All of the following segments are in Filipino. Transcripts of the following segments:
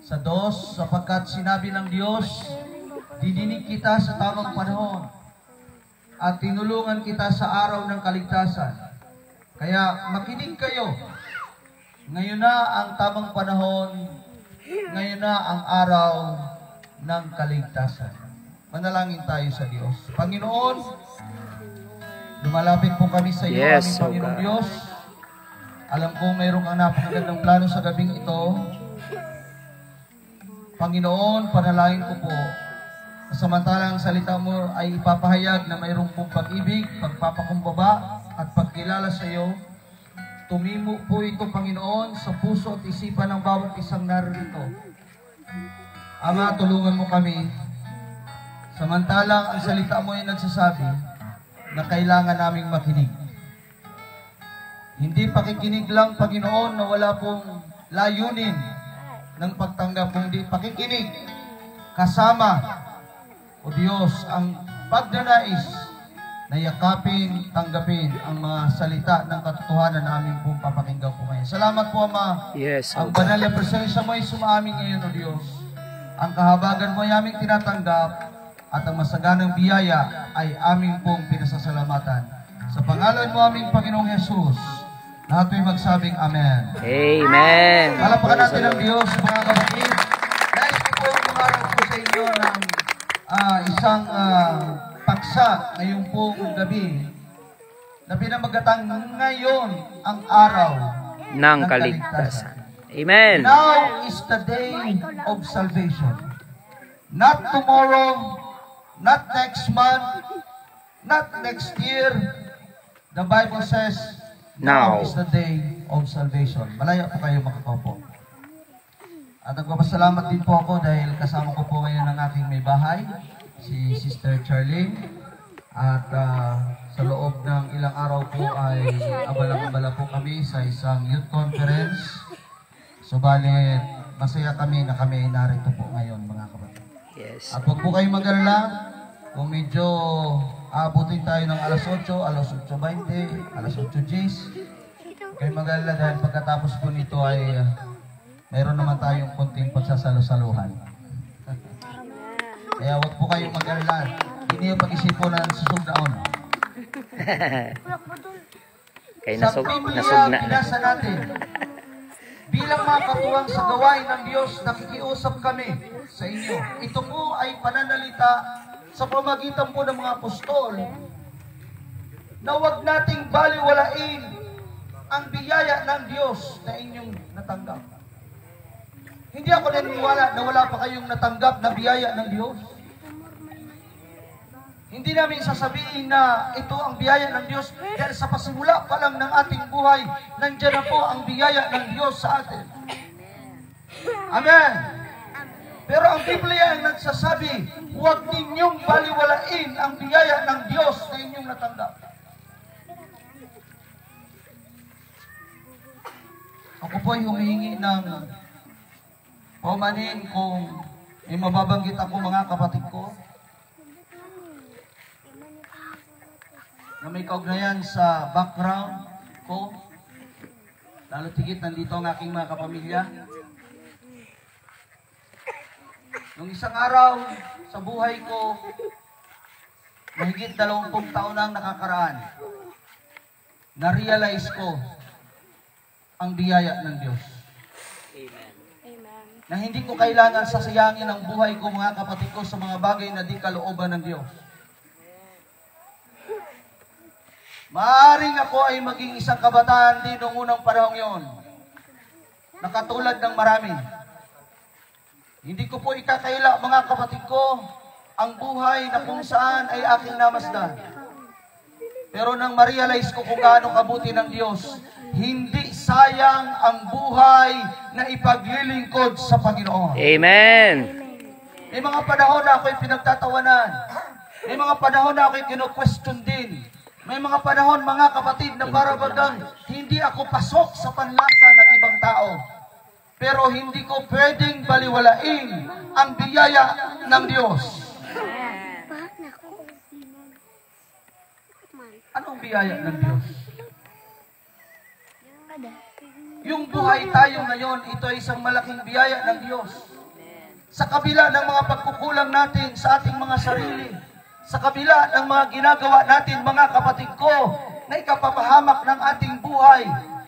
Sa 2, sapagkat sinabi ng Diyos, didinig kita sa tamang panahon at tinulungan kita sa araw ng kaligtasan. Kaya makinig kayo. Ngayon na ang tamang panahon, ngayon na ang araw ng kaligtasan. Manalangin tayo sa Diyos. Panginoon, lumalapit po kami sa iyo, aming Panginoong Diyos. Alam ko mayroong kang napakagandang plano sa gabing ito. Panginoon, panalangin ko po, samantalang salita mo ay ipapahayag na mayroong pong pag-ibig, pagpapakumbaba, at pagkilala sa iyo. Tumimo po ito, Panginoon, sa puso at isipan ng bawat isang narito. Ama, tulungan mo kami. Samantalang ang salita mo ay nagsasabi na kailangan naming makinig. Hindi pakikinig lang, Panginoon, na wala pong layunin ng pagtanggap, kundi pakikinig kasama, o Diyos, ang pagdanais na yakapin, tanggapin ang mga salita ng katotohanan na aming pong papakinggan po ngayon. Salamat po, Ama. Ang banal na presensya mo ay sumaamin ngayon, o Diyos. Ang kahabagan mo ay aming tinatanggap at ang masaganang biyaya ay aming pong pinasasalamatan. Sa pangalan mo aming Panginoong Jesus, lahat ay magsabing Amen. Amen. Palapakan natin ang Diyos, mga kapatid. Nais ko po umarap po sa inyo ng isang paksa ngayong pong gabi na pinamagatang ngayon ang araw ng kaligtasan. Amen. Now is the day of salvation. Not tomorrow, not next month, not next year. The Bible says, now is the day of salvation. Malaya po kayo makakaupo. At nagpapasalamat din po ako dahil kasama ko po ngayon ang ating may bahay, si Sister Charlene. At sa loob ng ilang araw po ay abala-abala po kami sa isang youth conference. Subalit, masaya kami na kami ay narito po ngayon, mga kapatid. Yes. At huwag po kayong mag-alala kung medyo aabutin tayo ng alas 8, alas 8:20, alas 8:10. Kayo mag-alala dahil pagkatapos po nito ay mayroon naman tayong konting pagsasalo-saluhan. Kaya huwag po kayong mag-alala. Hindi yung pag-isipo ng susugnaon. Kaya Sa Biblia, binasa natin, bilang mga katuwang sa gawain ng Diyos, nakikiusap kami sa inyo. Ito po ay pananalita sa pamagitan po ng mga apostol na huwag nating baliwalain ang biyaya ng Diyos na inyong natanggap. Hindi ako naniniwala na wala pa kayong natanggap na biyaya ng Diyos. Hindi namin sasabihin na ito ang biyaya ng Diyos dahil sa pasimula pa lang ng ating buhay, nandiyan na po ang biyaya ng Diyos sa atin. Amen. Pero ang Biblia ay nagsasabi, huwag ninyong baliwalain ang biyaya ng Diyos na inyong natanggap. Ako po ay humihingi ng paumanin kung may mababanggit ako, mga kapatid ko, na may kaugnayan sa background ko. Lalo tigit, nandito ang aking mga kapamilya. Nung isang araw sa buhay ko, mahigit 20 taon na ang nakakaraan, na-realize ko ang biyaya ng Diyos. Amen. Na hindi ko kailangan sasayangin ang buhay ko, mga kapatid ko, sa mga bagay na di kalooban ng Diyos. Maaaring ako ay maging isang kabataan din noong unang panahon yon, na katulad ng marami. Hindi ko po ikakaila, mga kapatid ko, ang buhay na kung saan ay aking namasdan. Pero nang ma-realize ko kung gaano kabuti ng Diyos, hindi sayang ang buhay na ipaglilingkod sa Panginoon. Amen. May mga panahon na ako'y pinagtatawanan. May mga panahon na ako'y kino-question din. May mga panahon, mga kapatid, na para bagang hindi ako pasok sa panlasa ng ibang tao. Pero hindi ko pwedeng baliwalain ang biyaya ng Diyos. Anong biyaya ng Diyos? yung buhay tayo ngayon, ito ay isang malaking biyaya ng Diyos. Sa kabila ng mga pagkukulang natin sa ating mga sarili, sa kabila ng mga ginagawa natin, mga kapatid ko, na ikapapahamak ng ating buhay,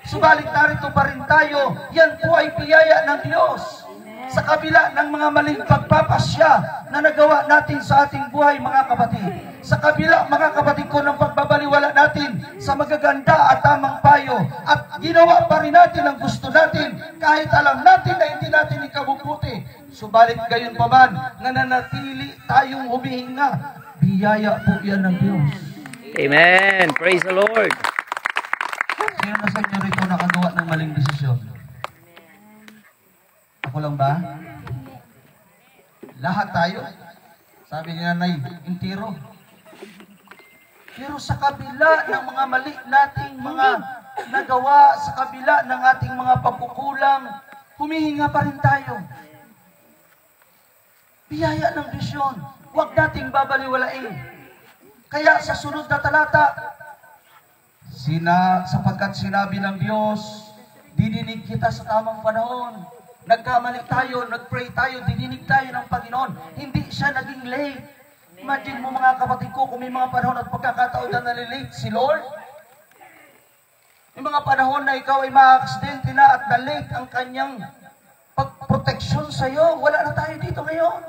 subalit narito pa rin tayo, yan po ay biyaya ng Diyos. Sa kabila ng mga maling pagpapasya na nagawa natin sa ating buhay, mga kapatid, sa kabila, mga kapatid ko, ng pagbabaliwala natin sa magaganda at tamang payo, at ginawa pa rin natin ang gusto natin, kahit alam natin na hindi natin ikabubuti, subalit gayon pa man, nananatili tayong humihinga, biyaya po yan ng Diyos. Amen. Praise the Lord. Sino na sa inyo rito nakagawa ng maling desisyon? Ako lang ba? Lahat tayo. Sabi ni Nanay, intiro. Pero sa kabila ng mga mali nating mga nagawa, sa kabila ng ating mga pagkukulang, humihinga pa rin tayo. Biyaya ng Diyos. Huwag nating babaliwalain. Kaya sa sunod na talata, sapagkat sinabi ng Diyos, dininig kita sa tamang panahon. Nagkamali tayo, nagpray tayo, dininig tayo ng Panginoon. Hindi siya naging late. Imagine mo, mga kapatid ko, kung may mga panahon at pagkakataon na nalilate si Lord. May mga panahon na ikaw ay ma-aksidente na at na-late ang kanyang pagproteksyon sa iyo. Wala na tayo dito ngayon.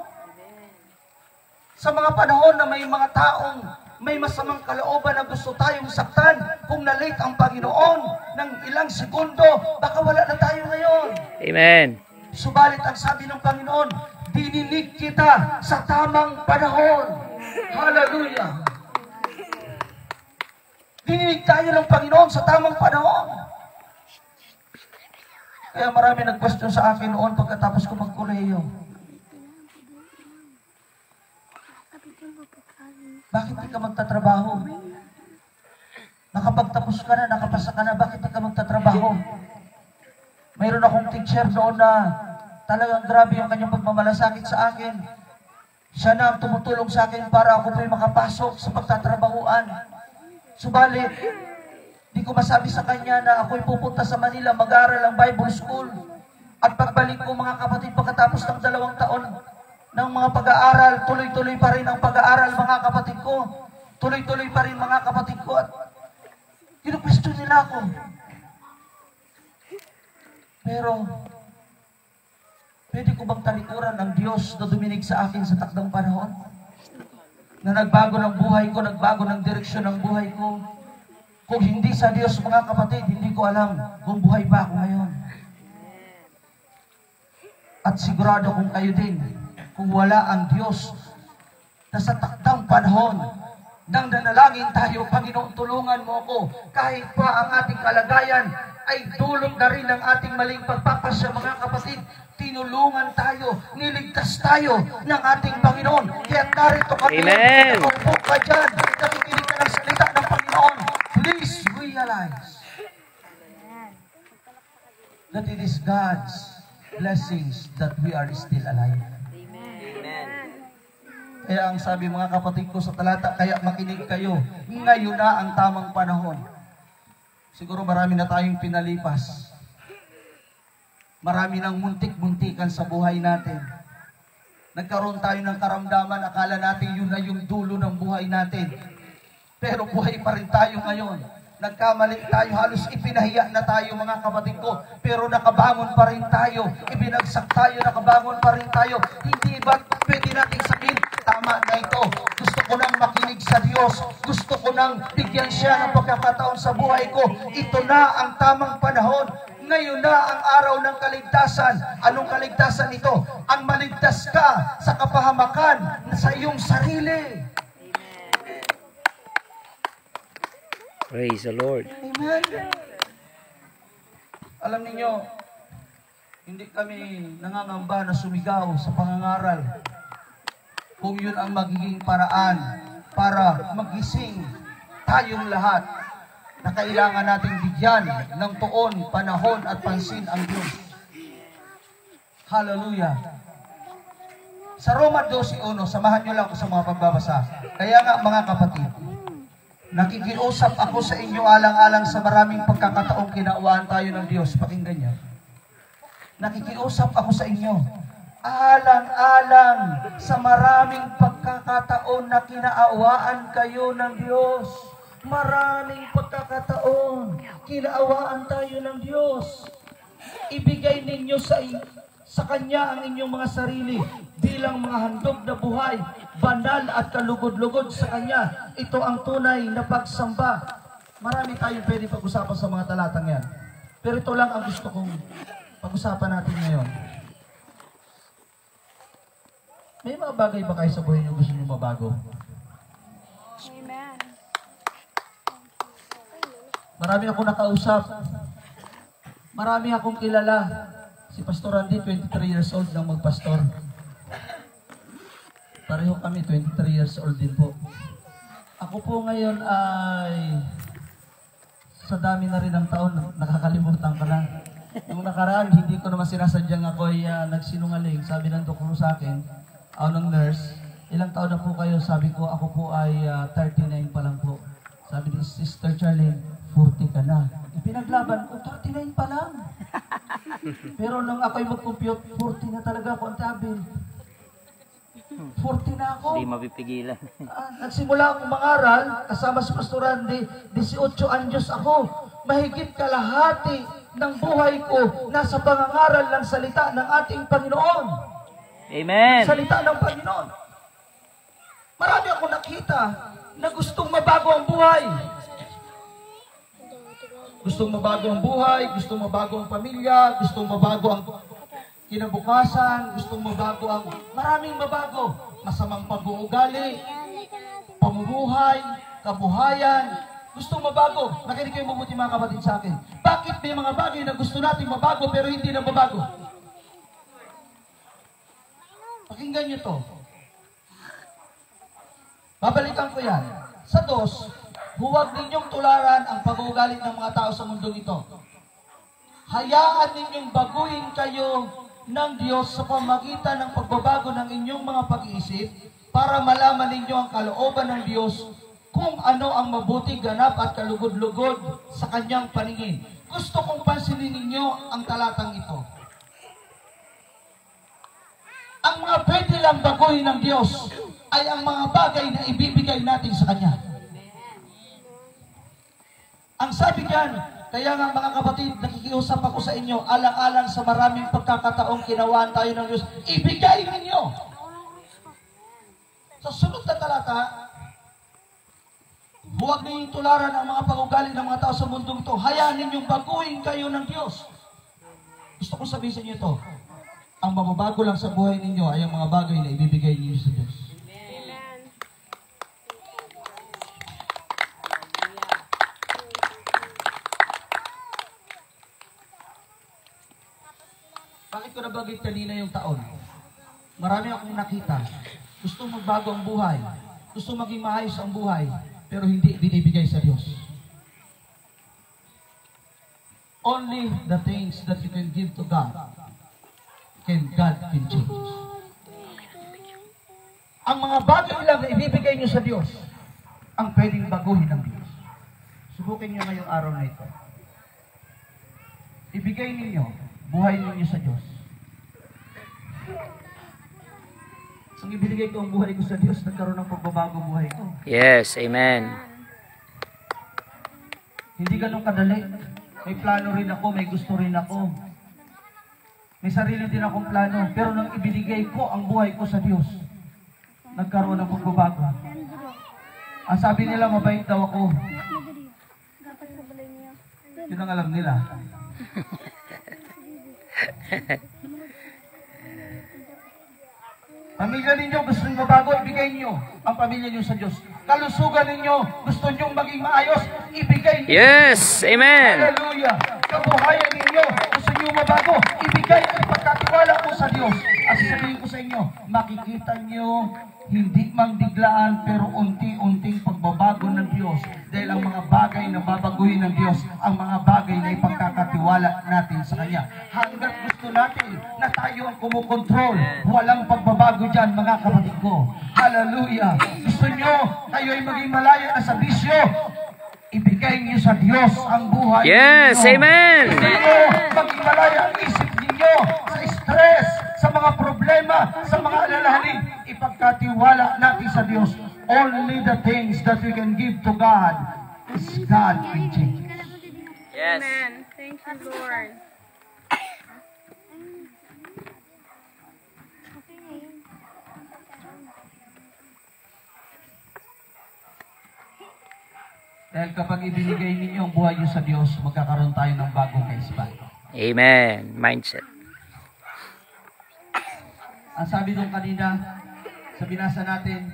Sa mga panahon na may mga taong may masamang kalooban na gusto tayong saktan, kung na-late ang Panginoon ng ilang segundo, baka wala na tayo ngayon. Amen. Subalit ang sabi ng Panginoon, dininig kita sa tamang panahon. Hallelujah! Dininig tayo ng Panginoon sa tamang panahon. Kaya marami nag-question sa akin noon pagkatapos ko mag-kolehiyo. Bakit di ka magtatrabaho? Nakapagtapos ka na, nakapasa ka na, bakit di ka magtatrabaho? Mayroon akong teacher doon na talagang grabe yung kanyang pagmamalasakit sa akin. Siya na ang tumutulong sa akin para ako po'y makapasok sa pagtatrabahuan. Subalit, di ko masabi sa kanya na ako'y pupunta sa Manila, mag-aaral ang Bible School. At pagbalik ko, mga kapatid, pagkatapos ng 2 taon ng mga pag-aaral, tuloy-tuloy pa rin ang pag-aaral, mga kapatid ko. Tuloy-tuloy pa rin, mga kapatid ko. At kinupwesto nila ako. Pero, pwede ko bang talikuran ng Diyos na duminig sa akin sa takdang panahon? Na nagbago ng buhay ko, nagbago ng direksyon ng buhay ko. Kung hindi sa Diyos, mga kapatid, hindi ko alam kung buhay pa ako ngayon. At sigurado kung kayo din, kung wala ang Diyos na sa takdang panahon, nang nanalangin tayo, Panginoon, tulungan mo ako. Kahit pa ang ating kalagayan ay dulot na rin ng ating maling pagpapasya, mga kapatid, tinulungan tayo, niligtas tayo ng ating Panginoon. Kaya narito kami, nakaupo ka dyan, nakikinig ka ng salita ng Panginoon. Please realize that it is God's blessings that we are still alive. Kaya ang sabi, mga kapatid ko sa talata, kaya makinig kayo, ngayon na ang tamang panahon. Siguro marami na tayong pinalipas. Marami nang muntik-muntikan sa buhay natin. Nagkaroon tayo ng karamdaman, akala natin yun na yung dulo ng buhay natin. Pero buhay pa rin tayo ngayon. Nagkamali tayo, halos ipinahiya na tayo, mga kapatid ko. Pero nakabangon pa rin tayo. Ibinagsak tayo, nakabangon pa rin tayo. Hindi ba pwede natin sabihin, tama na ito. Gusto ko nang makinig sa Diyos. Gusto ko nang bigyan siya ng pagkakataon sa buhay ko. Ito na ang tamang panahon. Ngayon na ang araw ng kaligtasan. Anong kaligtasan ito? Ang maligtas ka sa kapahamakan sa iyong sarili. Praise the Lord. Amen. Alam niyo, hindi kami nangangamba na sumigaw sa pangangaral. Kung yun ang magiging paraan para magising tayong lahat na kailangan nating bigyan ng tuon, panahon at pansin ang Diyos. Hallelujah. Sa Roma 12:1, samahan nyo lang ako sa mga pagbabasa. Kaya nga, mga kapatid, Nakikiusap ako sa inyo alang-alang sa maraming pagkakataong kinaawaan tayo ng Diyos. Pakinggan niyo. Nakikiusap ako sa inyo alang-alang sa maraming pagkakataon na kinaawaan kayo ng Diyos. Maraming pagkakataon kinaawaan tayo ng Diyos. Ibigay ninyo sa Kanya ang inyong mga sarili bilang mga handog na buhay, banal at kalugod-lugod sa Kanya. Ito ang tunay na pagsamba. Marami tayong pwede pag-usapan sa mga talatang yan. Pero ito lang ang gusto kong pag-usapan natin ngayon. May mga bagay ba kayo sa buhay niyo gusto niyo mabago? Amen. Marami akong nakausap. Marami akong kilala. Si Pastor Andy, 23 years old nang magpastor. Pareho kami, 23 years old din po. Ako po ngayon ay sa dami na rin ng taon, nakakalimutan ka na. Nung nakaraan, hindi ko naman sinasadyang ako ay nagsinungaling. Sabi ng doktor sa akin, ng nurse, ilang taon na po kayo? Sabi ko, ako po ay 39 pa lang po. Sabi ni Sister Charlene, 40 ka na. Pinaglaban ko, 39 pa lang. Pero nung ako'y mag-compute, 40 na talaga ako ang tabi. 40 na ako. Hindi mapipigilan. Nagsimula akong mangaral, kasama si Pastor Andy, 18 anyos ako. Mahigit kalahati ng buhay ko nasa pangangaral ng salita ng ating Panginoon. Amen. Salita ng Panginoon. Marami akong nakita na gustong mabago ang buhay. Gustong mabago ang buhay, gustong mabago ang pamilya, gustong mabago ang kinabukasan, gustong mabago ang maraming mabago. Masamang pag-uugali, pamumuhay, kabuhayan, gustong mabago. Nakinig kayo mabuti mga kapatid sa akin. Bakit may mga bagay na gusto nating mabago pero hindi na mabago? Pakinggan nyo to. Babalikan ko yan. Sa 2, huwag ninyong tularan ang pag-uugali ng mga tao sa mundong ito. Hayaan ninyong baguhin kayo ng Diyos sa pamagitan ng pagbabago ng inyong mga pag-iisip para malaman ninyo ang kalooban ng Diyos kung ano ang mabuting ganap at kalugod-lugod sa Kanyang paningin. Gusto kong pansinin ninyo ang talatang ito. Ang mga pwede lang baguhin ng Diyos ay ang mga bagay na ibibigay natin sa Kanya. Ang sabi diyan, kaya nga mga kapatid, nakikiusap ako sa inyo, alang-alang sa maraming pagkakataong kinawaan tayo ng Diyos, ibigay ninyo. Sa sunod na talata, huwag ninyong tularan ang mga pag-ugali ng mga tao sa mundong ito. Hayaan ninyong baguhin kayo ng Diyos. Gusto ko sabihin sa inyo ito, ang mababago lang sa buhay ninyo ay ang mga bagay na ibibigay ninyo sa Diyos. Bakit ko nabagay kanina yung taon? Marami akong nakita. Gusto magbago ang buhay. Gusto maging maayos ang buhay. Pero hindi binibigay sa Diyos. Only the things that you can give to God God can change. Ang mga bagay lang na ibibigay nyo sa Diyos ang pwedeng baguhin ng Diyos. Subukin nyo ngayong araw na ito. Ibigay ninyo buhay ninyo sa Diyos. Ang ibinigay ko ang buhay ko sa Diyos, nagkaroon ng pagbabago buhay ko. Yes, amen. Hindi ganun kadali. May plano rin ako, may gusto rin ako. May sarili din akong plano. Pero nang ibinigay ko ang buhay ko sa Diyos, nagkaroon ng pagbabago. Ang sabi nila, mabait daw ako. Yun ang alam nila. Pamilya ninyo, gusto nyo mabago, ibigay nyo ang pamilya nyo sa Diyos. Kalusugan ninyo, gusto nyo maging maayos, ibigay nyo. Yes, amen. Hallelujah. Kabuhayan ninyo, gusto nyo mabago, ibigay at pagkatiwala mo sa Diyos. At sasabihin ko sa inyo, makikita nyo, hindi mang biglaan, pero unti-unting pagbabago ng Diyos. Dahil ang mga bagay na babaguhin ng Diyos, ang mga bagay na ipagkakatiwala pagkakatiwala natin sa Kanya. Hanggat gusto natin na tayo ang kumukontrol, walang pagbabago dyan, mga kapatid ko. Hallelujah! Gusto nyo, kayo ay maging malaya na sa bisyo, ibigay niyo sa Diyos ang buhay Yes, ninyo. amen. Gusto nyo, maging malaya ang isip ninyo sa stress, sa mga problema, sa mga alalahanin, ipagkatiwala natin sa Diyos. Only the things that we can give to God is God will change. Yes. Amen. Thank you, Lord. Dahil kapag ibinigay ninyo ang buhay niyo sa Diyos, magkakaroon tayo ng bagong kaisipan. Amen. Mindset. Ang sabi nung kanina, sa binasa natin,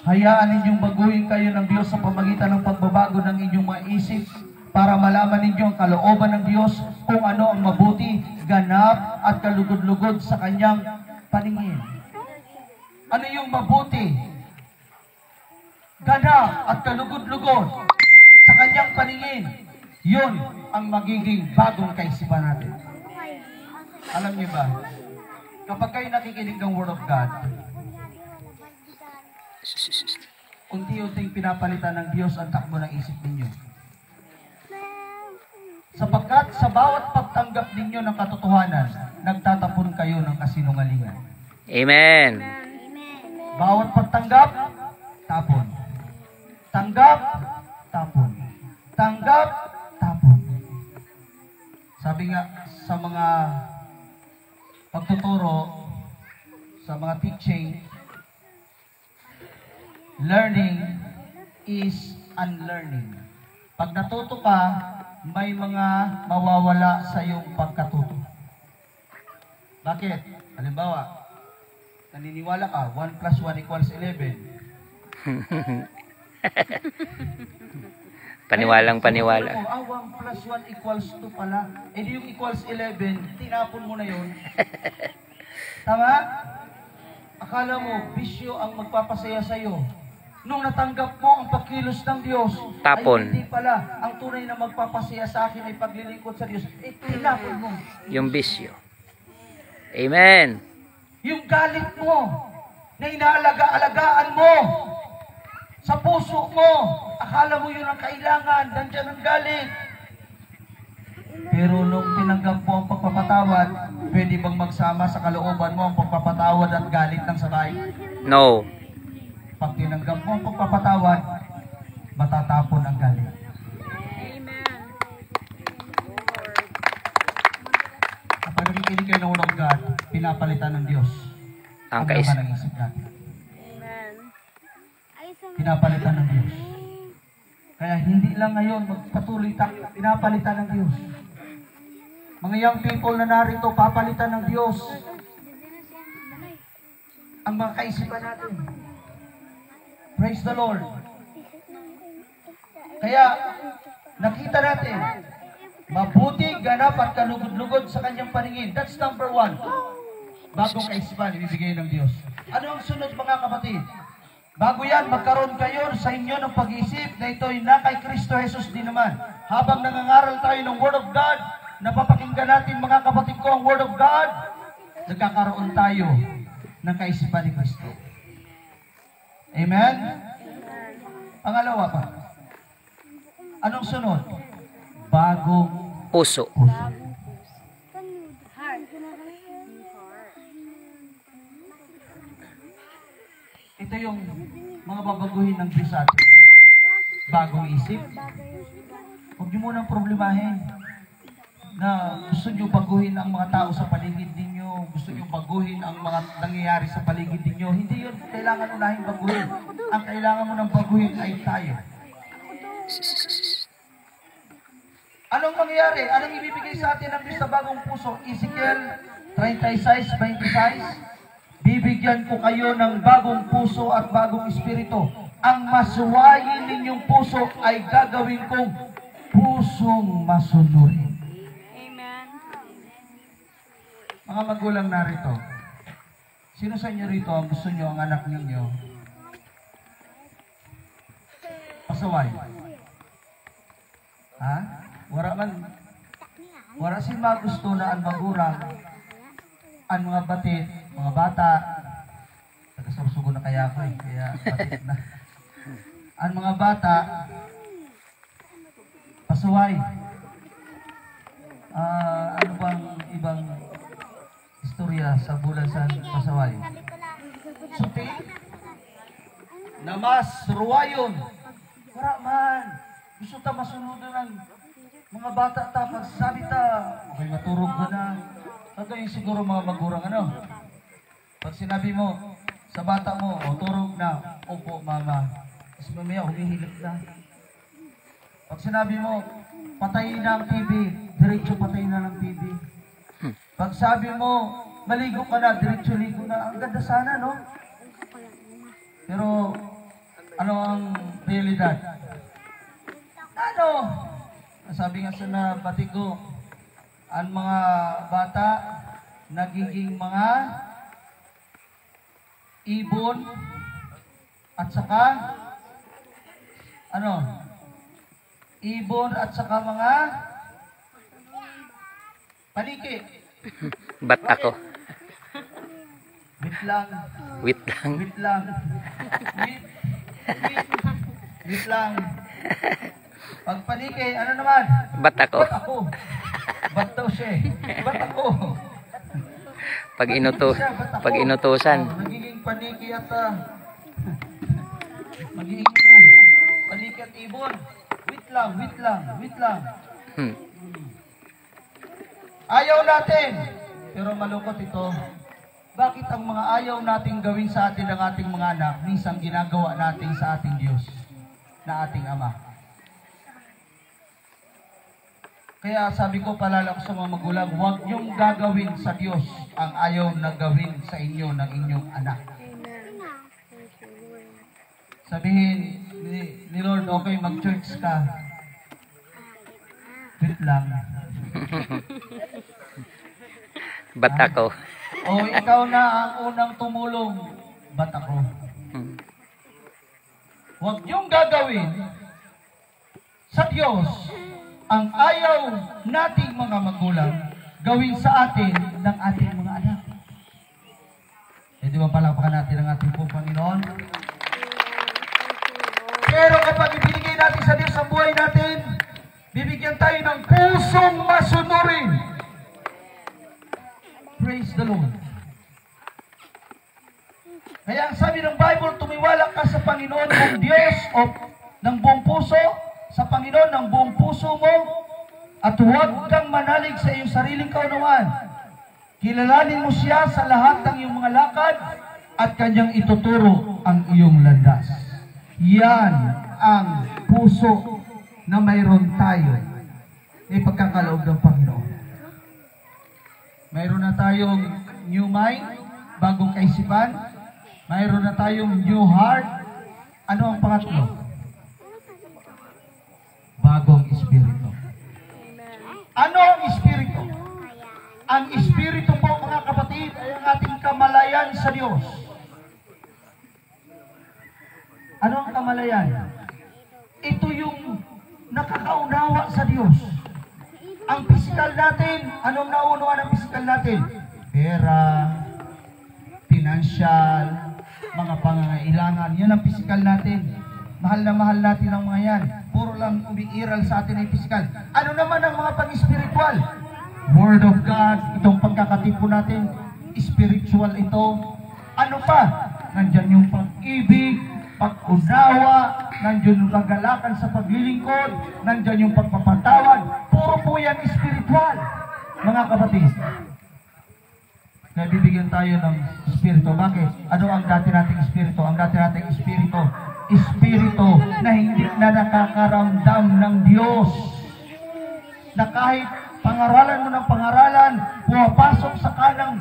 hayaan ninyong baguhin kayo ng Diyos sa pamagitan ng pagbabago ng inyong mga isip para malaman ninyo ang kalooban ng Diyos kung ano ang mabuti, ganap at kalugod-lugod sa Kanyang paningin. Ano yung mabuti, ganap at kalugod-lugod sa Kanyang paningin? Yun ang magiging bagong kaisipan natin. Alam niyo ba, kapag kayo nakikinig ng Word of God, unti-unting pinapalitan ng Diyos ang takbo ng isip ninyo. Sapagkat sa bawat pagtanggap ninyo ng katotohanan, nagtatapon kayo ng kasinungalingan. Amen. Bawat pagtanggap, tapon. Tanggap, tapon. Tanggap, tapon. Sabi nga sa mga pagtuturo, sa mga teaching, learning is unlearning. Pag natuto ka, may mga mawawala sa iyong pagkatuto. Bakit? Halimbawa, naniniwala ka, 1 plus 1 equals 11. Paniwalang paniwala. 1 plus 1 equals 2 pala. Eh di yung equals 11, tinapon mo na yun. Tama? Akala mo, bisyo ang magpapasaya sa'yo. Nung natanggap mo ang pagkilos ng Diyos, Tapon. ay hindi pala. Ang tunay na magpapasaya sa akin ay paglilingkod sa Diyos. Eh, tinapon mo. Yung bisyo. Amen. Yung galit mo, na inaalaga-alagaan mo, sa puso mo, akala mo yun ang kailangan, nandiyan ang galit. Pero nung tinanggap mo ang pagpapatawad, pwede bang magsama sa kalooban mo ang pagpapatawad at galit ng sabay? No. Pag tinanggap mo ang pagpapatawad, matatapon ang galit. Amen. Kapag nakikinig kayo ng Word of God, pinapalitan ng Diyos Ang laman kaisip. ng isip natin. Amen. Pinapalitan ng Diyos. Kaya hindi lang ngayon magpatuloy tayo, pinapalitan ng Diyos. Mga young people na narito, papalitan ng Diyos ang mga kaisipan natin. Praise the Lord. Kaya nakita natin, mabuti, ganap at kalugod-lugod sa Kanyang paningin. That's number 1. Bagong kaisipan, ibibigay ng Diyos. Ano ang sunod, mga kapatid? Bago yan, magkaroon kayo sa inyo ng pag-iisip na ito'y na kay Kristo Jesus din naman. Habang nangangaral tayo ng Word of God, napapakinggan natin, mga kapatid ko, ang Word of God, nagkakaroon tayo ng kaisipan ni Kristo. Amen? Pangalawa pa. Anong sunod? Bagong Puso. puso. Ito yung mga babaguhin ng Diyos sa atin. Bagong isip. Huwag niyo munang problemahin na gusto niyo baguhin ang mga tao sa paligid ninyo, gusto niyo baguhin ang mga nangyayari sa paligid ninyo. Hindi yun kailangan unahin baguhin. Ang kailangan mo ng baguhin ay tayo. Anong mangyayari? Anong ibibigay sa atin ng Diyos sa bagong puso? Ezekiel 36:26. Bibigyan ko kayo ng bagong puso at bagong espiritu. Ang masuwayin ninyong puso ay gagawin kong pusong masunurin. Amen. Mga magulang narito, sino sa inyo rito ang gusto nyo ang anak ninyo pasaway? Ha? Wala sin magusto na ang magurang, ang mga batit, mga bata, taga-sursugo na kaya ako kaya batit na. Ang mga bata, pasaway. Ano bang ibang istorya sa bulasan pasaway? Suti, namas, ruwayon. Wala man. Gusto ta masunod ng mga bata ta pagsabi ta. Okay, maturog ka na. Ito yung siguro mga magurang ano. Pag sinabi mo sa bata mo, o turog na, opo mama. Tapos mamaya humihilip na. Pag sinabi mo, patayin na ang TV, diretso patayin na ng TV. Pag sabi mo, maligo ka na, diretso ligo na. Ang ganda sana, no? Pero, ano ang realidad? Ano? Sabi nga sa nabati ko, ang mga bata, nagiging mga ibon, at saka, ano? Ibon at saka mga paniki. Ba't ako? Wait lang. Wait lang. Wait lang. Wait lang. Pag paniki, ano naman? Ba't ako? Ba't ako? Ba't daw siya eh? Ba't ako? Pag inutusan. Nagiging paniki at magiging paniki at ibon. Wait lang, wait lang, wait lang. Ayaw natin. Pero malungkot ito. Bakit ang mga ayaw nating gawin sa atin ng ating mga anak, minsan ginagawa natin sa ating Diyos, na ating Ama? Kaya sabi ko, palala ko sa mga magulang, huwag niyong gagawin sa Diyos ang ayaw na gawin sa inyo ng inyong anak. Sabihin ni Lord, okay, mag-church ka. Wait lang. Ba't ako? O ikaw na ang unang tumulong. Ba't ako? Huwag niyong gagawin sa Diyos ang ayaw nating mga magulang gawin sa atin ng ating mga anak. Di ba palakpakan natin ang ating pong Panginoon? Pero kapag ibinigay natin sa Diyos ang buhay natin, bibigyan tayo ng pusong masunurin. Praise the Lord. Kaya ang sabi ng Bible, tumiwala ka sa Panginoon ng Diyos o ng buong puso, sa Panginoon ng buong puso mo, at huwag kang manalig sa iyong sariling kaunawaan. Kilalanin mo siya sa lahat ng iyong mga lakad at kanyang ituturo ang iyong landas. Yan ang puso na mayroon tayo ay pagkakaloob ng Panginoon. Mayroon na tayong new mind, bagong kaisipan. Mayroon na tayong new heart. Ano ang pangatlo? Bagong espiritu. Ano ang espiritu? Ang espiritu po, mga kapatid, ay ang ating kamalayan sa Diyos. Ano ang kamalayan? Ito yung nakakaunawa sa Diyos. Ang pisikal natin, anong naunawa ng pisikal natin? Pera, financial, mga pangangailangan. Yan ang pisikal natin. Mahal na mahal natin ang mga yan. Puro lang umiiral sa atin ay pisikal. Ano naman ang mga pang-spiritual? Word of God, itong pagkakatipo natin, spiritual ito. Ano pa? Nandyan yung pag-ibig, pag-unawa, nandyan yung kagalakan sa paglilingkod, nandyan yung pagpapatawad. Puro po yan spiritual, mga kapatid. Kaya bibigyan tayo ng espiritu. Bakit? Ano ang dati nating espiritu? Ang dati nating espiritu, espiritu na hindi na nakakaramdam ng Diyos. Na kahit pangaralan mo ng pangaralan, pumapasok sa kanang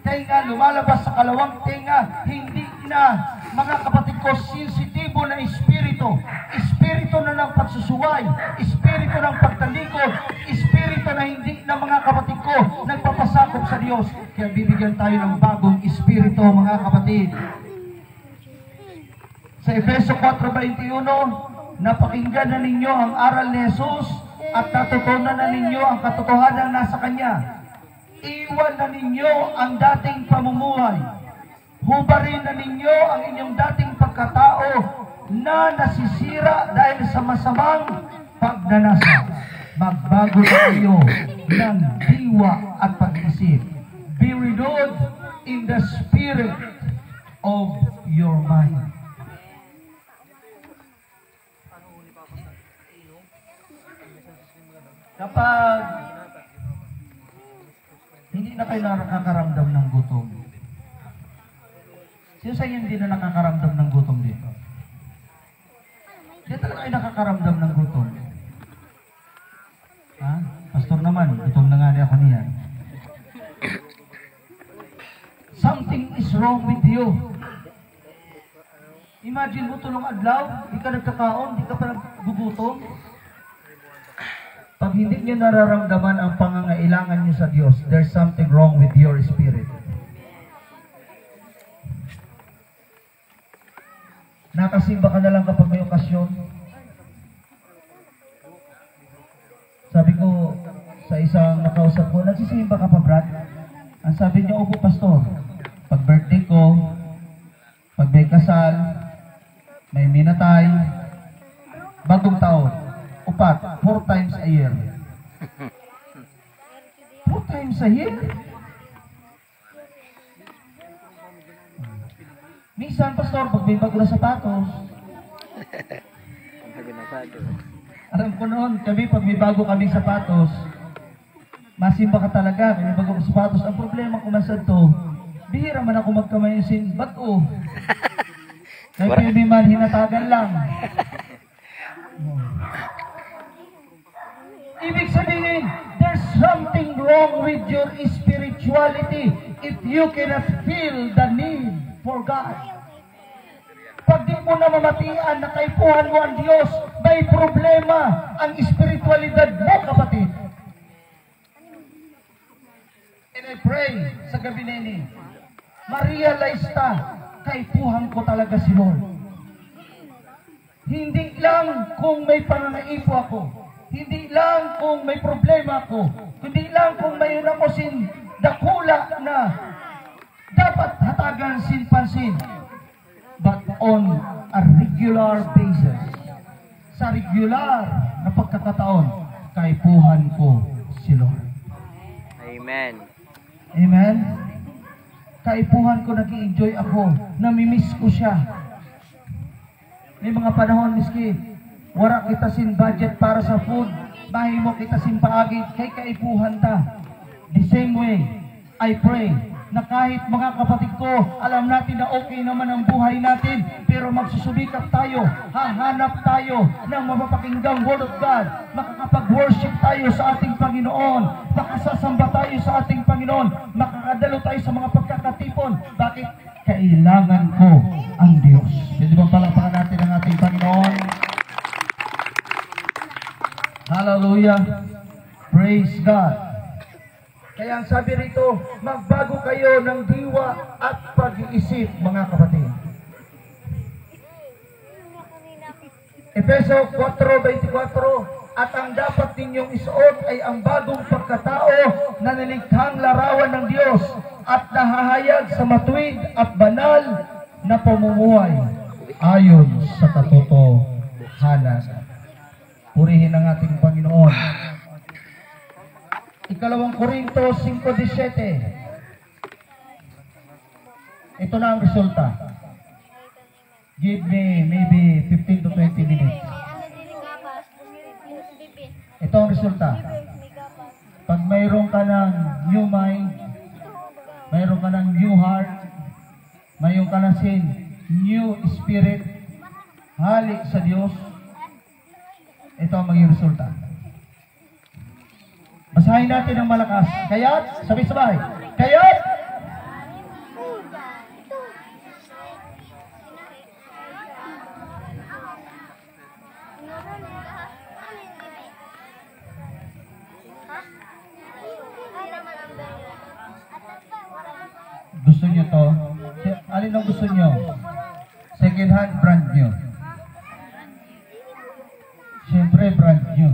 tenga, lumalabas sa kalawang tenga, hindi na, mga kapatid ko, sensitibo na espiritu. Espiritu na ng pagsusuway, espiritu ng pagtalikod, espiritu na hindi na, mga kapatid ko, nagpapasakop sa Diyos. Kaya bibigyan tayo ng bagong espiritu, mga kapatid. Sa Efeso 4:21, napakinggan na ninyo ang aral ni Jesus at natutunan na ninyo ang katotohanan nasa Kanya. Iwan na ninyo ang dating pamumuhay. Hubarin na ninyo ang inyong dating pagkatao na nasisira dahil sa masamang pagnanasa. Magbago na kayo ng diwa at pag-isip. Be renewed in the spirit of your mind. Kapag hindi na kayo nakakaramdam ng gutom, sino sa inyo hindi na nakakaramdam ng gutom dito? Hindi talaga kayo nakakaramdam ng gutom. Ha? Pastor naman, gutom na nga niya ako niyan. Something is wrong with you. Imagine mo tulong adlaw, di ka nagkakaon, di ka pa naggugutom. Pag hindi nyo nararamdaman ang pangangailangan nyo sa Diyos, there's something wrong with your spirit. Nakasimba ka na lang kapag may okasyon. Sabi ko sa isang nakausap ko, nagsisimba ka pa, Brad? Ang sabi niya, opo, pastor. Pag birthday ko, pag may kasal, may minatay, bagong taon, upat, 4 times a year. 4 times a year? Minsan, pastor, pag may bago na sapatos, alam ko noon, kami pag may bago kaming sapatos, masimba ka talaga, may bago kaming sapatos. Ang problema ko man sa to, bihira man ako magkamayosin, ba't May pwede man, hinatagan lang. Ibig sabihin, there's something wrong with your spirituality if you cannot feel the need for God. Pag di mo na mamatian na kaipuhan mo ang Diyos, may problema ang spiritualidad mo, kapatid. And I pray sa gabi na ini, ma-realize ta, kaipuhan ko talaga si Lord. Hindi lang kung may pananaipo ako, hindi lang kung may problema ako, hindi lang kung mayroon ako sin dakula na dapat hatagan sin pansin, but on a regular basis, sa regular na pagkakataon, kaipuhan ko si Lord. Amen. Amen? Kaipuhan ko, nag-i-enjoy ako, namimiss ko siya. May mga panahon, miski, wala kita sin budget para sa food, mahimo kita sin paagi, kay kaipuhan ta. The same way, I pray, na kahit mga kapatid ko, alam natin na okay naman ang buhay natin, pero magsusubikap tayo, hahanap tayo ng mapapakinggang Word of God, makakapag-worship tayo sa ating Panginoon, makasasamba tayo sa ating Panginoon, makakadalo tayo sa mga pagkakatipon. Bakit? Kailangan ko ang Diyos. Pwede bang palakpakan natin ang ating Panginoon? Hallelujah! Praise God! Kaya ang sabi rito, magbago kayo ng diwa at pag-iisip, mga kapatid. Efeso 4:24, at ang dapat ninyong isuot ay ang bagong pagkatao na nilikhang larawan ng Diyos at nahahayag sa matuwid at banal na pamumuhay ayon sa katotohanan. Purihin ang ating Panginoon. Ikalawang Korinto 5:17. Ito na ang resulta. Give me maybe 15 to 20 minutes. Ito ang resulta. Pag mayroon ka ng new mind, mayroon ka ng new heart, mayroon ka ng new spirit, halik sa Diyos, ito ang maging resulta. Basahin natin ng malakas. Kaya't, sabay-sabay. Kaya't, gusto nyo to? Alin ang gusto nyo? Second hand, brand nyo. Siyempre, brand new.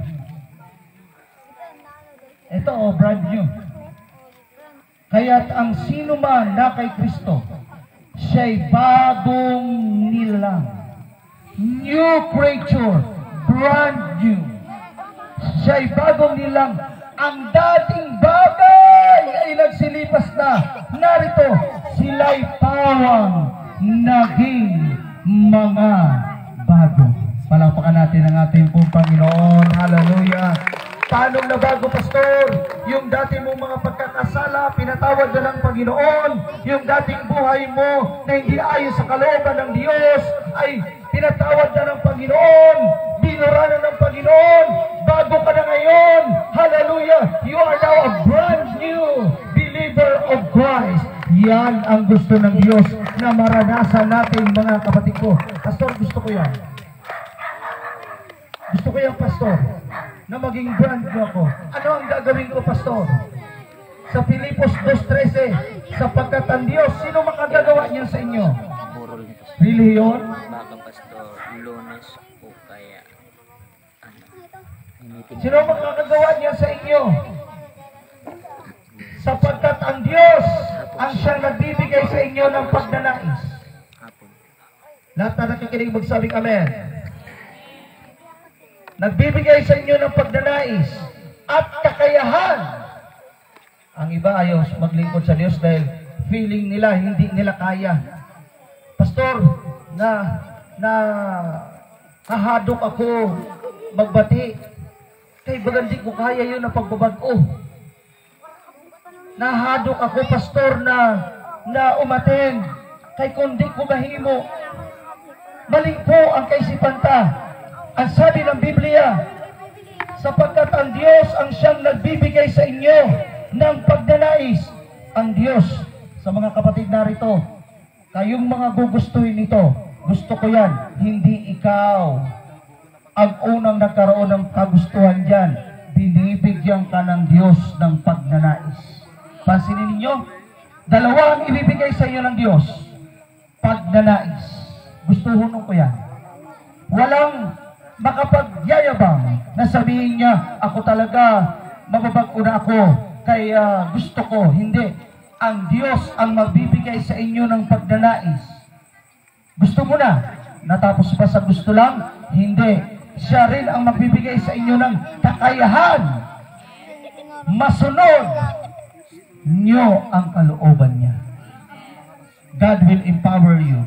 Ito, brand new. Kaya't ang sino man na kay Kristo, siya'y bagong nilalang. New creature, brand new. Siya'y bagong nilalang. Ang dating bagay ay nagsilipas na. Narito, sila'y pawang naging mga bago. Palakpakan natin ang ating pong Panginoon. Hallelujah. Paano nabago, Pastor? Yung dati mong mga pagkakasala, pinatawad na ng Panginoon. Yung dating buhay mo na hindi ayon sa kalooban ng Diyos, ay pinatawad na ng Panginoon. Binura na ng Panginoon. Bago ka na ngayon. Hallelujah. You are now a brand new believer of Christ. Yan ang gusto ng Diyos na maranasan natin, mga kapatid ko. Pastor, gusto ko yan. Gusto ko yan, Pastor, na maging brand new ako. Ano ang gagawin ko, Pastor? Sa Filipos 2:13, sapagkat ang Diyos, sino makagagawa niyan sa inyo? Burol nito. Reliyon? Baka Pastor, Lunes o kaya meeting. Sino makakagawa niyan sa inyo? Sapagkat ang Diyos ang siyang nagbibigay sa inyo ng pagnanais. Hapon. Lahat na nakikinig magsabing amen. Nagbibigay sa inyo ng pagnanais at kakayahan. Ang iba ayaw maglingkod sa Diyos dahil feeling nila, hindi nila kaya. Pastor, nahadok ako magbati. Kay bagandi ko kaya yun ang pagbabago. Nahadok ako, Pastor, na umaten. Kay kundi ko mahimo. Mali po ang kaisipan ta. Ang sabi ng Biblia, sapagkat ang Diyos ang siyang nagbibigay sa inyo ng pagnanais. Ang Diyos, sa mga kapatid narito, kayong mga gugustuhin nito, gusto ko yan, hindi ikaw ang unang nagkaroon ng kagustuhan dyan. Binibigyan ka ng Diyos ng pagnanais. Pansinin ninyo, dalawa ang ibibigay sa inyo ng Diyos. Pagnanais. Gustuhin ko yan. Walang makapagyayabang na sabihin niya, ako talaga, mababago na ako, kaya gusto ko. Hindi. Ang Diyos ang magbibigay sa inyo ng pagnanais. Gusto mo na? Natapos pa sa gusto lang? Hindi. Siya rin ang magbibigay sa inyo ng kakayahan. Masunod nyo ang kalooban niya. God will empower you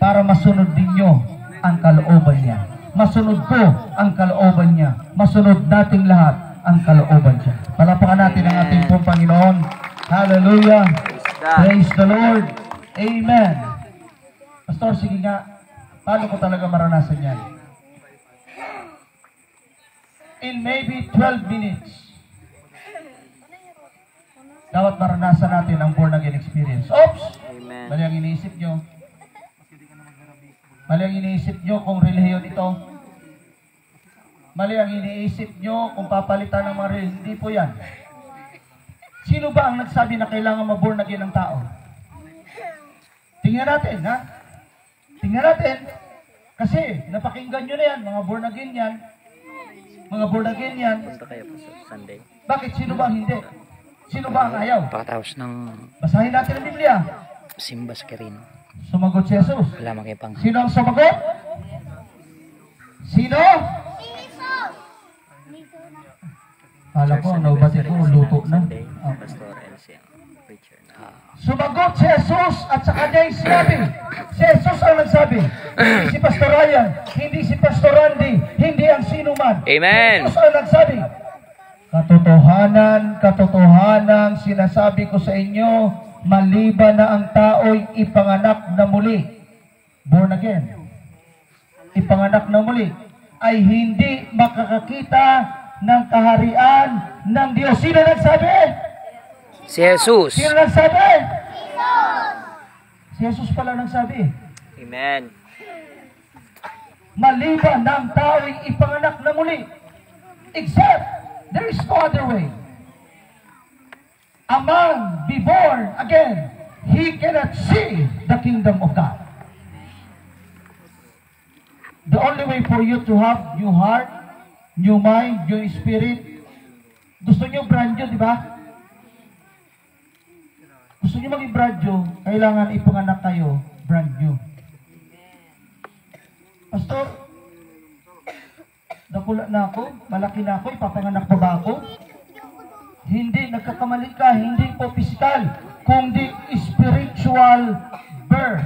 para masunod ninyo ang kalooban niya. Masunod ko ang kalooban niya. Masunod nating lahat ang kalooban niya. Palapakan natin ang ating pong Panginoon. Hallelujah. Praise the Lord. Amen. Pastor, sige nga. Paano ko talaga maranasan yan? In maybe 12 minutes, dapat maranasan natin ang born again experience. Oops! Amen. Mali ang iniisip nyo. Mali ang iniisip nyo kung relihiyon ito. Mali ang iniisip nyo kung papalitan ng mga relihiyon. Hindi po yan. Sino ba ang nagsabi na kailangan ma-born again ng tao? Tingnan natin, ha? Tingnan natin. Kasi, napakinggan nyo na yan. Mga born again yan. Mga born again yan. Punta kayo po sa Sunday. Bakit? Sino ba ang hindi? Sino ba ang ayaw? Pagkatapos ng Basahin natin ang Biblia. Simba sa Quirino. Sumagot si Jesus. Wala man kayo pang Sino ang sumagot? Sino? Kala ko, ang naubati ko, luto na. Sunday, Ah. Pastor Elsie ang preacher na. Sumagot si Jesus at sa kanya yung sinabi. Si Jesus ang nagsabi. Hindi si Pastor Ryan, hindi si Pastor Randy, hindi ang sino man. Amen. Si Jesus ang nagsabi. Katotohanan, katotohanan, sinasabi ko sa inyo, maliban na ang tao'y ipanganak na muli, born again, ipanganak na muli, ay hindi makakakita ng kaharian ng Diyos. Sino nagsabi? Si Jesus. Sino nagsabi? Si Jesus pala nagsabi. Amen. Maliban ng tao'y ipanganak na muli. Except, there is no other way. A man be born again, he cannot see the kingdom of God. The only way for you to have new heart, new mind, new spirit. Gusto nyo brand new, di ba? Gusto nyo maging brand new, kailangan ipanganak kayo brand new. Pastor, nakula na ako, malaki na ako, ipapanganak pa ba ako? Hindi, nagkakamali ka, hindi po physical, kundi spiritual birth.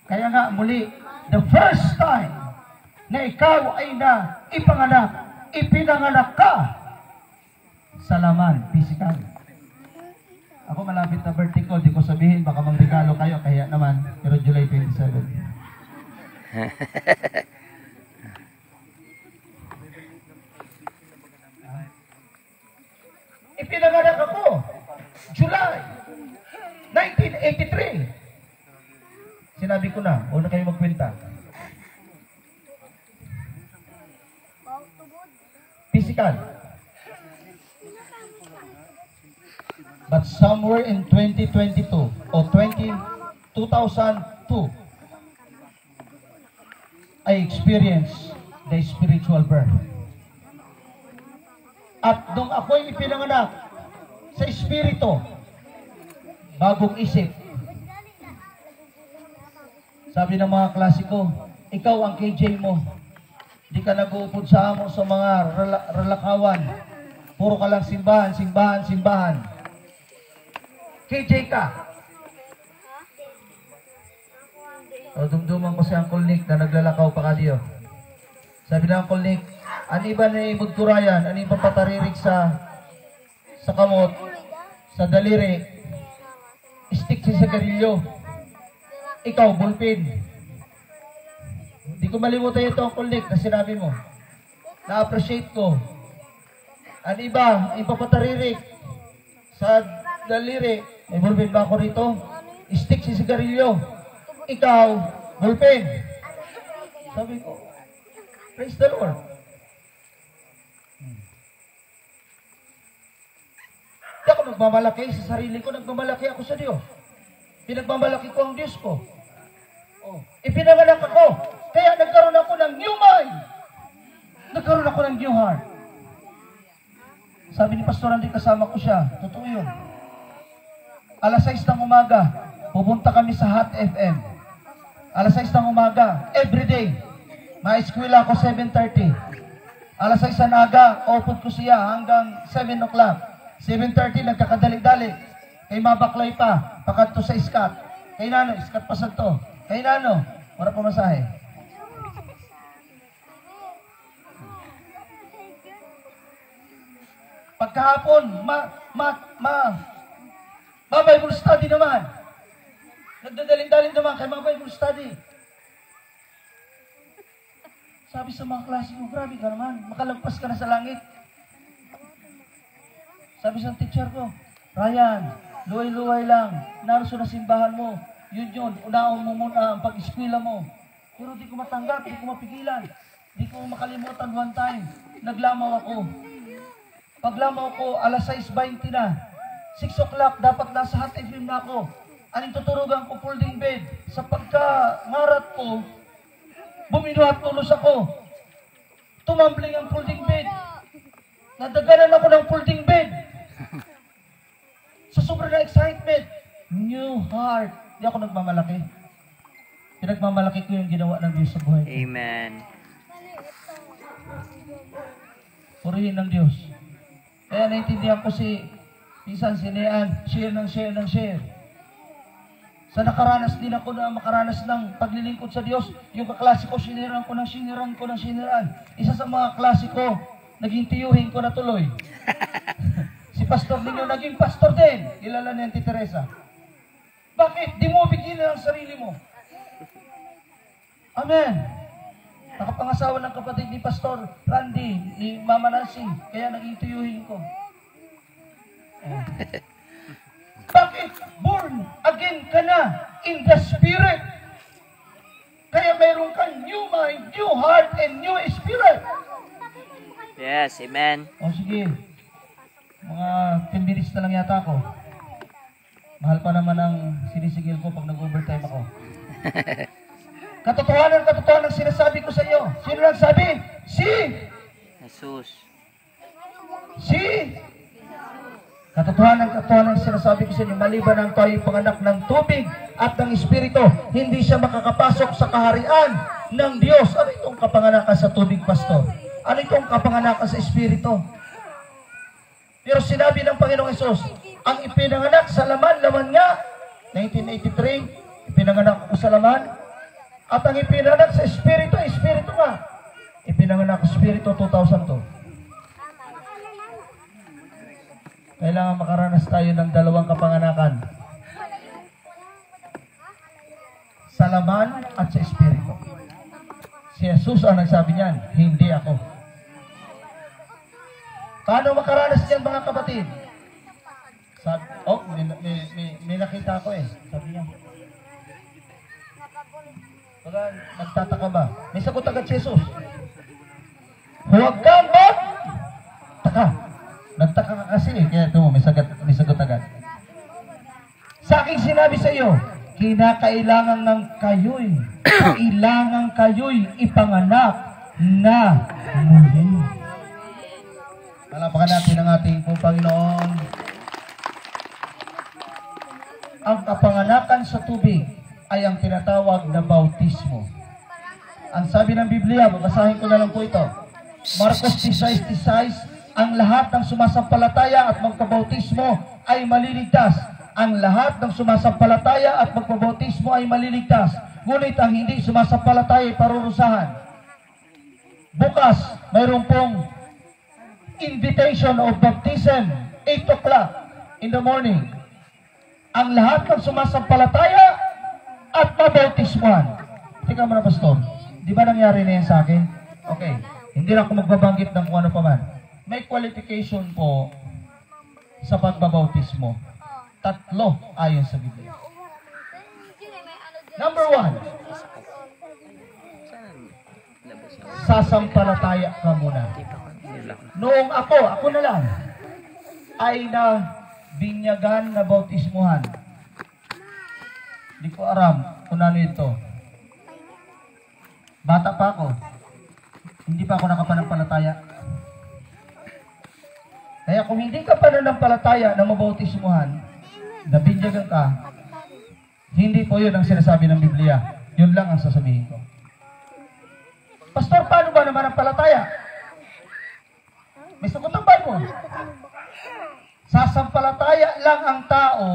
Kaya nga muli, the first time na ikaw ay na ipanganak, ipinanganak ka sa laman, physical. Ako malapit na birthday ko, di ko sabihin, baka magregalo kayo, kaya naman, pero July 27. Ipinanganak ako, July 1983. Sinabi ko na, huwag na kayo magkwenta. Physical. But somewhere in 2022 or 2002, I experienced the spiritual birth. At nung ako'y ipinanganak sa espiritu, bagong isip. Sabi ng mga klasiko, ikaw ang KJ mo. Di ka nag-uupod sa amo sa mga relakawan. Puro ka lang simbahan, simbahan, simbahan. KJ ka. O dumduman ko si Uncle Nick na naglalakaw pa ka diyo. Sabi ng Uncle Nick, ano iba na ibudturayan, ano iba pataririk sa kamot, sa daliri, stick sa sigarilyo. Ikaw, bulpin. Hindi ko malimutan ito ang kulik na sinabi mo. Na-appreciate ko. Ano iba pataririk sa daliri, may bulpin ba ako rito? Stick sa sigarilyo. Ikaw, bulpin. Sabi ko, praise the Lord. Hindi ako nagmamalaki sa sarili ko, nagmamalaki ako sa Diyos. Pinagmamalaki ko ang Diyos ko. Oh. Ipinanganak ako, kaya nagkaroon ako ng new mind. Nagkaroon ako ng new heart. Sabi ni Pastor Andy, kasama ko siya. Totoo yun. Alas 6 ng umaga, pupunta kami sa Hot FM. Alas 6 ng umaga, everyday. Ma-eskwela ako 7:30. Alas 6 na aga, upod ko siya hanggang 7 o'clock. 7:30, nagkakadali-dali. Kay mabaklay pa, pakat to sa iskat. Kay nano, iskat pa sa to. Kay nano, wala pa masahe. Pagkahapon, Bible study naman. Nagdadalin-dalin naman kay Bible study. Sabi sa mga klase mo, grabe ka naman, makalagpas ka na sa langit. Sabi sa teacher ko, Ryan, luway-luway lang, naroon na simbahan mo. Yun, unaon mo muna ang pag-eskwela mo. Pero di ko matanggap, di ko mapigilan. Di ko makalimutan one time. Naglamaw ako. Paglamaw ko, alas 6:20 na. 6 o'clock, dapat nasa Hot FM na ako. Aning tuturugan ko, folding bed. Sa pagka-ngarat ko, buminuhat tulos ako. Tumambling ang folding bed. Nadaganan ako ng folding bed. Sa sobrang excitement, new heart. Di ako nagmamalaki. Pinagmamalaki ko yung ginawa ng Diyos sa buhay ko. Amen. Purihin ng Diyos. Kaya naintindihan ko minsan si Nean, share ng share. Sa nakaranas din ako na makaranas ng paglilingkod sa Diyos, yung kaklase ko, siniran ko. Isa sa mga klase ko, naging tiyuhin ko na tuloy. Si Pastor ninyo, naging pastor din. Kilala niya Auntie Teresa. Bakit? Di mo bigyan ang sarili mo. Amen. Nakapangasawa ng kapatid ni Pastor Randy, ni Mama Nancy. Kaya naging tiyuhin ko. Bakit? Born again ka na in the Spirit. Kaya mayroon kang new mind, new heart, and new spirit. Yes, amen. O sige. Mga 10 minutes na lang yata ako. Mahal pa naman ang sinisigil ko pag nag-overtime ako. Katotohanan sinasabi ko sa iyo. Sino nagsabi? Jesus. Katotohanan sinasabi ko sa inyo, maliban ang tayo panganak ng tubig at ng Espiritu, hindi siya makakapasok sa kaharian ng Diyos. Ano itong kapanganakan sa tubig, Pastor? Ano itong kapanganakan sa Espiritu? Pero sinabi ng Panginoong Hesus, ang ipinanganak sa laman nga, 1983, ipinanganak ko sa laman, at ang ipinanganak sa Espiritu, Espiritu nga. Ipinanganak sa Espiritu 2002. Kailangan makaranas tayo ng dalawang kapanganakan. Sa laman at sa Espiritu. Si Jesus ang nagsabi niyan, hindi ako. Paano makaranas niyan, mga kapatid? Sabi, may nakita ko eh. Sabi niya. Baga, nagtataka ba? May sagot agad si Jesus. Huwag kang taka. Nagtaka ka kasi eh. Kaya ito mo, may sagot agad. Sa aking sinabi sa iyo, kailangan kayo'y ipanganak na muli. Palapakan natin ang ating pong Panginoon. Ang kapanganakan sa tubig ay ang tinatawag na bautismo. Ang sabi ng Biblia, babasahin ko na lang po ito. Marcos 16:16, ang lahat ng sumasampalataya at magpabautismo ay maliligtas. Ang lahat ng sumasampalataya at magpabautismo ay maliligtas. Ngunit ang hindi sumasampalataya ay parurusahan. Bukas, mayroon pong invitation of baptism, 8 o'clock in the morning. Ang lahat ng sumasampalataya at mabautismuhan. Tika mo na, Pastor. Di ba nangyari na yan sa akin? Okay. Hindi na ako magbabanggit ng kung ano pa man. May qualification po sa pagbabautismo. 3 ayon sa Biblia. Number 1, sasampalataya ka muna. Noong ako na lang, ay binyagan na bautismuhan. Hindi ko alam kung ano ito. Bata pa ako. Hindi pa ako nakapanampalataya. Kaya kung hindi ka pananampalataya na mabautismuhan, nabinyagan ka, hindi po yun ang sinasabi ng Biblia. Yun lang ang sasabihin ko. Pastor, paano ba naman ang palataya? May sagot ang Bible. Sasampalataya lang ang tao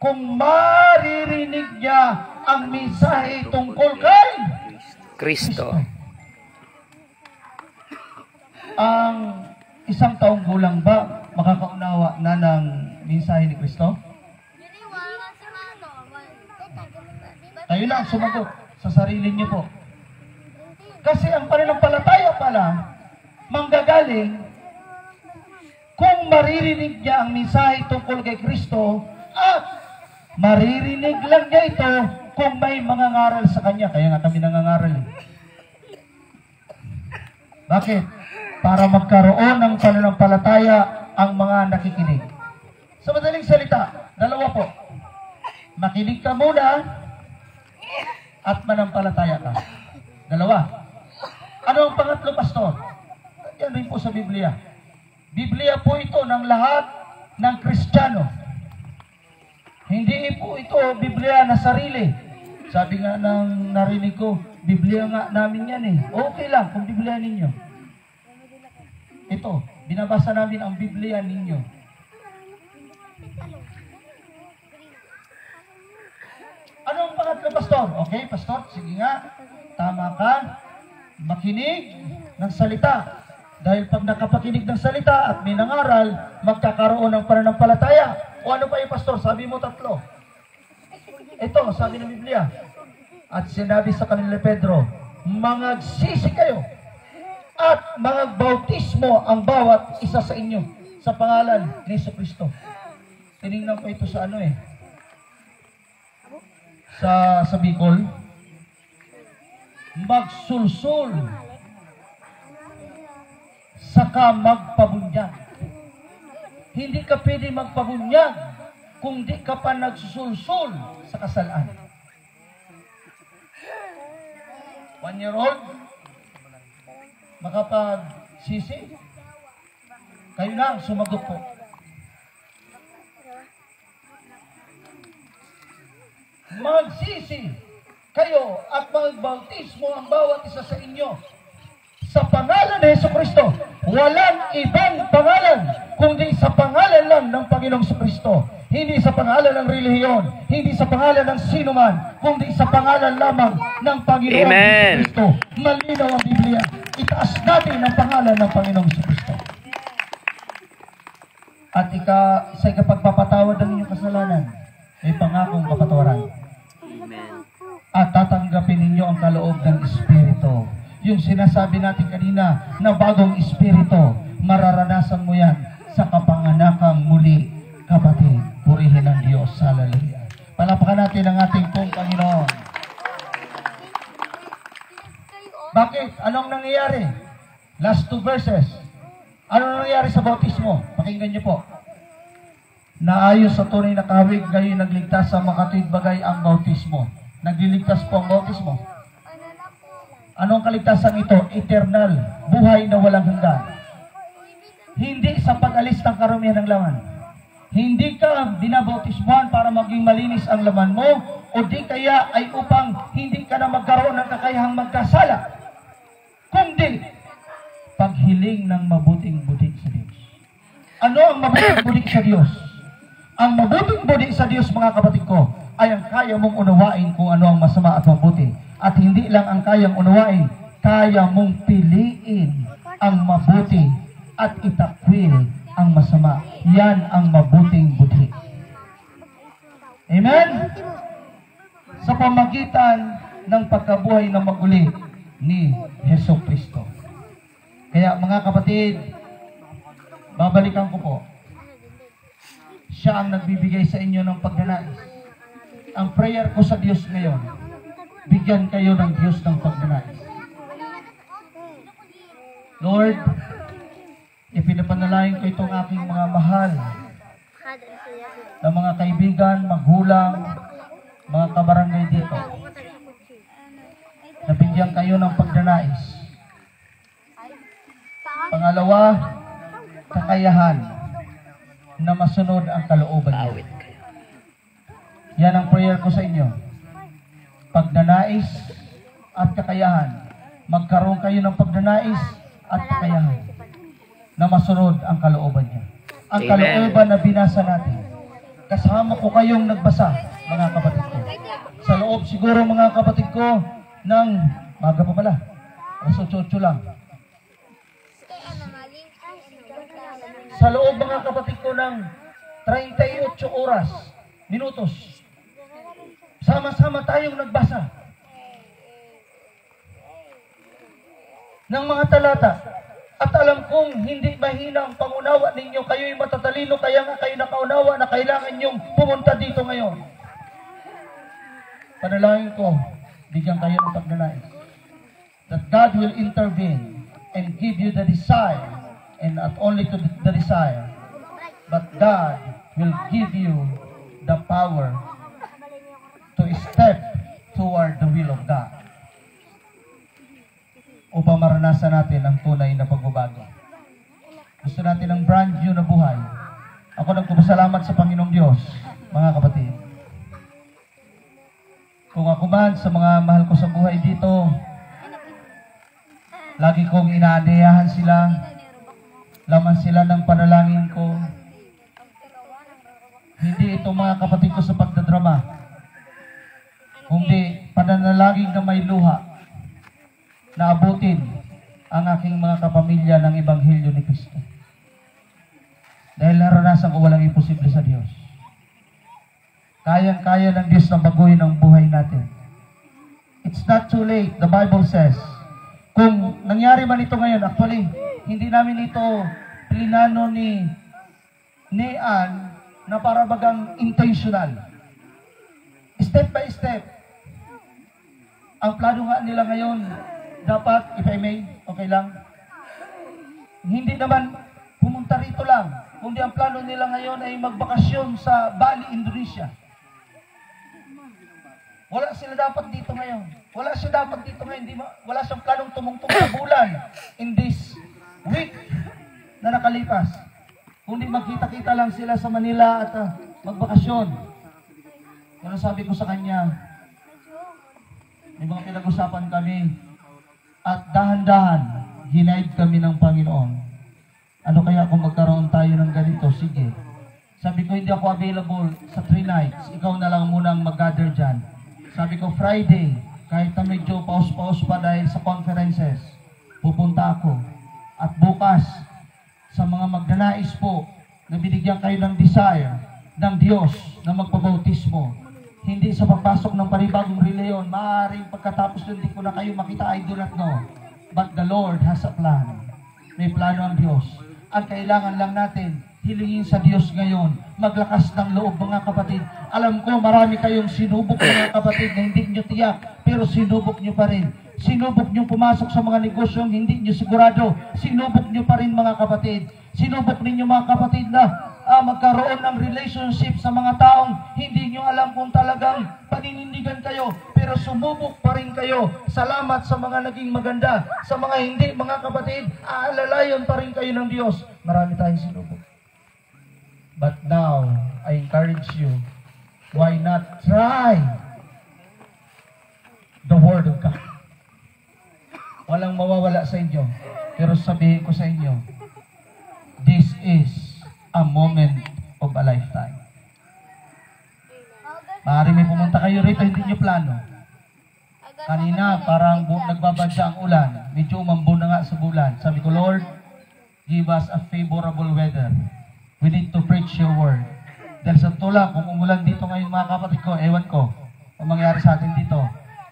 kung maririnig niya ang mensahe tungkol kay Kristo. Ang isang taong gulang ba makakaunawa na ng mensahe ni Kristo? Kayo lang sumagot sa sarili niyo po. Kasi ang pananampalataya pala manggagaling kung maririnig niya ang mensahe tungkol kay Kristo at maririnig lang niya ito kung may mangangaral sa kanya. Kaya nga kami nangangaral. Bakit? Para magkaroon ng pananampalataya ang mga nakikinig. Sa madaling salita, 2 po. Makinig ka muna at manampalataya ka. 2. Ano ang pangatlo, Pastor? Yan rin po sa Biblia. Biblia po ito ng lahat ng Kristiyano. Hindi po ito Biblia na sarili. Sabi nga ng narinig ko, Biblia nga namin yan eh. Okay lang kung Biblia ninyo. Ito, binabasa namin ang Biblia ninyo. Ano ang pangatlo, Pastor? Okay, Pastor, sige nga. Tama ka. Makinig ng salita. Dahil pag nakapakinig ng salita at may nangaral, magkakaroon ng pananampalataya. O ano pa yung Pastor? Sabi mo 3. Ito, sabi ng Biblia. At sinabi sa kanila Pedro, mangagsisi kayo at magbautismo ang bawat isa sa inyo sa pangalan ni Jesucristo. Tinignan ko ito sa sa Bicol. Magsulsul saka magpabunyag. Hindi ka pwede magpabunyag kung di ka pa nagsusulsul sa kasalaan. 1-year-old? Makapagsisi? Kayo na, sumagot po. Magsisi kayo at magbautismo ang bawat isa sa inyo sa pangalan ni Jesucristo. Walang ibang pangalan kundi sa pangalan lang ng Panginoong Jesucristo. Hindi sa pangalan ng relihiyon, hindi sa pangalan ng sino man, kundi sa pangalan lamang ng Panginoong Jesucristo. Malinaw ang Biblia. Itaas natin ang pangalan ng Panginoong Jesucristo. At sa ikapagpapatawad ng inyong kasalanan, ay pangakong kapatawaran. At tatanggapin ninyo ang kaloob ng Espiritu. Yung sinasabi natin kanina na bagong Espiritu, mararanasan mo yan sa kapanganakang muli. Kapatid, purihin ang Diyos. Hallelujah. Palapakan natin ang ating pong Panginoon. Bakit? Anong nangyayari? Last 2 verses. Ano nangyayari sa bautismo? Pakinggan niyo po. Naayos sa tunay na kawig, gayon nagligtas sa makatwid bagay ang bautismo. Nagliligtas po ang bautismo. Anong kaligtasan ito? Eternal. Buhay na walang hanggan. Hindi sa pag-alis ng karumihan ng laman. Hindi ka binabautismuhan para maging malinis ang laman mo, o di kaya ay upang hindi ka na magkaroon ng kakayahang magkasala, kundi paghiling ng mabuting budi sa Diyos. Ano ang mabuting budi sa Diyos? Ang mabuting budi sa Diyos, mga kapatid ko, ay ang kaya mong unawain kung ano ang masama at mabuti. At hindi lang ang kayang unawain, kaya mong piliin ang mabuti at itakwil ang masama. Yan ang mabuting budi. Amen? Sa pamagitan ng pagkabuhay na maguli ni Jesucristo. Kaya mga kapatid, babalikan ko po. Siya ang nagbibigay sa inyo ng pagnanais. Ang prayer ko sa Diyos ngayon, bigyan kayo ng Diyos ng pagnanais. Lord, ipinapanalangin ko itong aking mga mahal na mga kaibigan, magulang, mga kabarangay dito. Nabigyan kayo ng pagnanais. Pangalawa, kakayahan na masunod ang kalooban niya. Yan ang prayer ko sa inyo. Pagnanais at kakayahan. Magkaroon kayo ng pagnanais at kakayahan na masunod ang kalooban niya. Ang kalooban na binasa natin. Kasama ko kayong nagbasa, mga kapatid ko. Sa loob siguro, mga kapatid ko, ng maga pa pala. Alas 8 lang. Sa loob, mga kapatid ko, ng 38 oras, minutos. Sama-sama tayong nagbasa ng mga talata. At alam kong hindi mahina ang pangunawa ninyo. Kayo'y matatalino, kaya nga kayo nakaunawa na kailangan nyong pumunta dito ngayon. Panalangin ko, bigyan kayo ng pagnanais. That God will intervene and give you the desire, and not only to the desire, but God will give you the power to step toward the will of God upang maranasan natin ang tunay na pagbabago. Gusto natin ng brand new na buhay. Ako nagpapasalamat sa Panginoong Diyos, mga kapatid. Kung ako man sa mga mahal ko sa buhay dito, lagi kong inaanyayahan sila, laman sila ng panalangin ko. Hindi ito, mga kapatid ko, sa pagdadrama, kundi pananalangin na may luha na abutin ang aking mga kapamilya ng Ebanghelyo ni Kristo. Dahil naranasan ko walang imposible sa Diyos. Kayang-kaya ng Diyos na baguhin ang buhay natin. It's not too late. The Bible says, kung nangyari man ito ngayon, actually, hindi namin ito plinano ni Ann na para bagang intentional. Step by step. Ang plano nga nila ngayon, dapat, if I may, okay lang, hindi naman pumunta rito lang, kundi ang plano nila ngayon ay magbakasyon sa Bali, Indonesia. Wala sila dapat dito ngayon. Wala siya dapat dito ngayon. Wala siyang planong tumungtong sa bulan in this week na nakalipas. Kundi magkita-kita lang sila sa Manila at magbakasyon. Pero sabi ko sa kanya, may mga pinag-usapan kami at dahan-dahan, hinaid kami ng Panginoon. Ano kaya kung magkaroon tayo ng ganito? Sige. Sabi ko, hindi ako available sa 3 nights. Ikaw na lang munang mag-gather dyan. Sabi ko, Friday, kahit na medyo pause-pause pa dahil sa conferences, pupunta ako. At bukas, sa mga magnanais po, na binigyan kayo ng desire ng Diyos na magpabautismo, hindi sa pagpasok ng panibagong reliyon, maaaring pagkatapos nun, hindi ko na kayo makita, I do not know. But the Lord has a plan. May plano ang Diyos. Ang kailangan lang natin, hilingin sa Diyos ngayon, maglakas ng loob mga kapatid. Alam ko marami kayong sinubok mga kapatid na hindi nyo tiyak, pero sinubok nyo pa rin. Sinubok nyo pumasok sa mga negosyong hindi nyo sigurado. Sinubok nyo pa rin mga kapatid. Sinubok ninyo mga kapatid na magkaroon ng relationship sa mga taong hindi nyo alam kung talagang paninindigan kayo, pero sumubok pa rin kayo. Salamat sa mga naging maganda. Sa mga hindi mga kapatid, aalalayon pa rin kayo ng Diyos. Marami tayong sinubok. But now, I encourage you, why not try the Word of God? Walang mawawala sa inyo. Pero sabihin ko sa inyo, this is a moment of a lifetime. Maaaring may pumunta kayo rito, hindi nyo plano. Kanina, parang nagbabadya ang ulan. Medyo umambon na nga sa bulan. Sabi ko, Lord, give us a favorable weather. We need to preach your word. Dahil sa tula, kung umulan dito ngayon mga kapatid ko, ewan ko ang mangyari sa atin dito.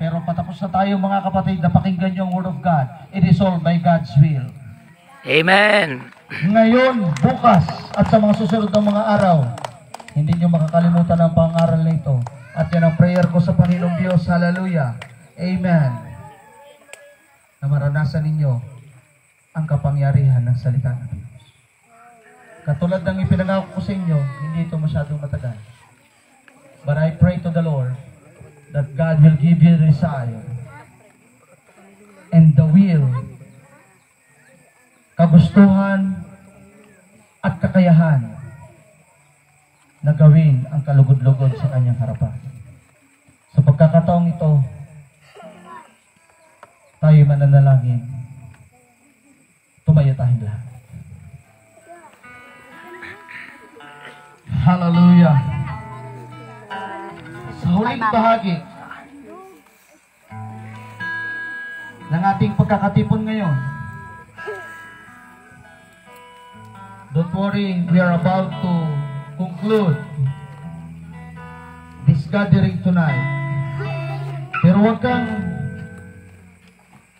Pero patapos na tayo mga kapatid na pakinggan yung word of God. It is all by God's will. Amen. Ngayon, bukas, at sa mga susunod ng mga araw, hindi nyo makakalimutan ang pangaral na ito. At yan ang prayer ko sa Panginoong Diyos. Hallelujah. Amen. Na maranasan ninyo ang kapangyarihan ng salita ng Diyos. Katulad ng ipinangako ko sa inyo, hindi ito masyadong matagal. But I pray to the Lord that God will give you the desire and the will, kagustuhan at kakayahan na gawin ang kalugod-lugod sa kanyang harapan. Sa pagkakataong ito, tayo mananalangin. Tumayo tayong lahat. Hallelujah. Sa huling bahagi ng ating pagkakatipon ngayon, don't worry, we are about to conclude this gathering tonight. Pero huwag kang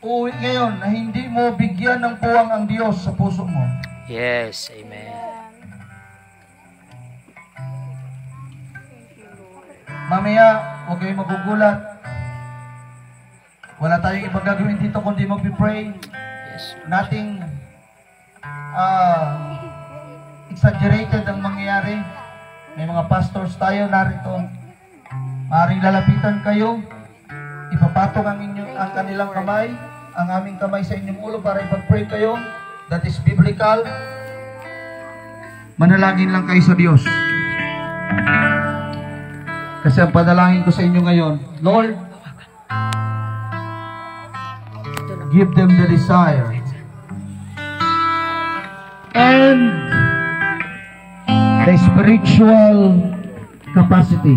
uuwi ngayon na hindi mo bigyan ng puwang ang Diyos sa puso mo. Yes, amen. Mamaya, huwag kayong magugulat. Wala tayong ibang gagawin dito kundi mag-pray. Yes. Nothing exaggerated ang mangyayari. May mga pastors tayo narito. Maaaring lalapitan kayo. Ipapatong ang kanilang kamay, ang aming kamay sa inyong ulo para ipag-pray kayo. That is biblical. Manalangin lang kayo sa Diyos. Kasi ang panalangin ko sa inyo ngayon, Lord, give them the desire and the spiritual capacity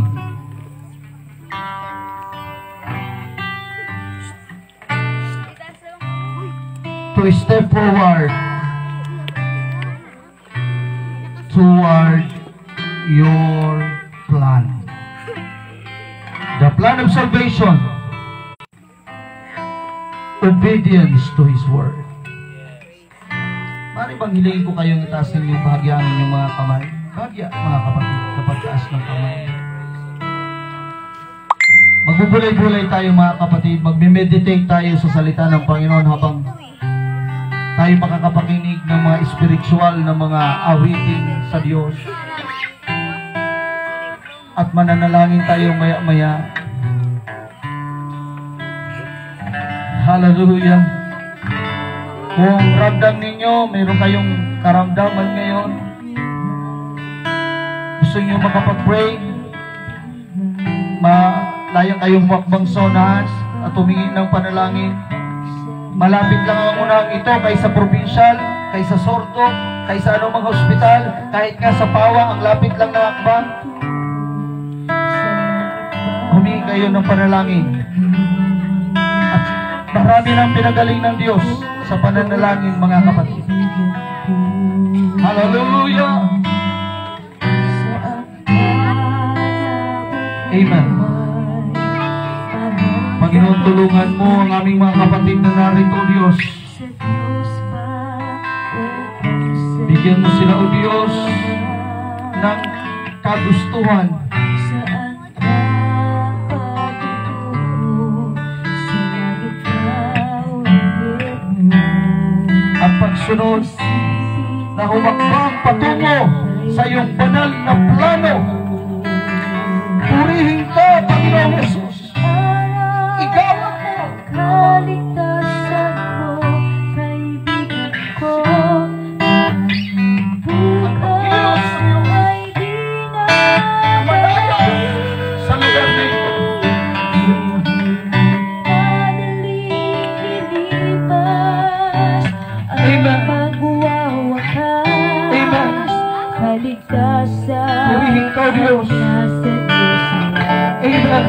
to step forward toward your plan. The plan of salvation, obedience to His word. Mari bang hilingin ko kayong itaas ninyong bahagyaan ninyong mga kamay? Bahagya, mga kapatid, kapag taas ng kamay. Magbubulay-bulay tayo mga kapatid, magme-meditate tayo sa salita ng Panginoon habang tayo makakapakinig ng mga spiritual na mga awitin sa Diyos. At mananalangin tayo maya-maya Hallelujah. Kung ramdam ninyo, mayroon kayong karamdaman ngayon, gusto nyo makapag-pray, malaya kayong makbang sa unahan at tumingin ng panalangin. Malapit lang ang unang ito kaysa provincial, kaysa Sordo, kaysa anumang hospital, kahit nga sa Pawa, ang lapit lang na akbang. Humingi kayo ng panalangin. At marami nang pinagaling ng Diyos sa pananalangin, mga kapatid. Hallelujah! Amen. Panginoon, tulungan mo ang aming mga kapatid na narito, Diyos. Bigyan mo sila, O Diyos, ng kagustuhan. At pagsunod na humakbang patungo sa iyong banal na plano. Purihin ka, Panginoong Jesus. Igawad mo. Kaligtasan ko, kaibigan ko. Bukas ay di na Sa lugar nito. madaling lilipas Amen. ang magwawakas. Amen. Kaligtasan Purihin ka, Diyos. nasa Diyos na Amen.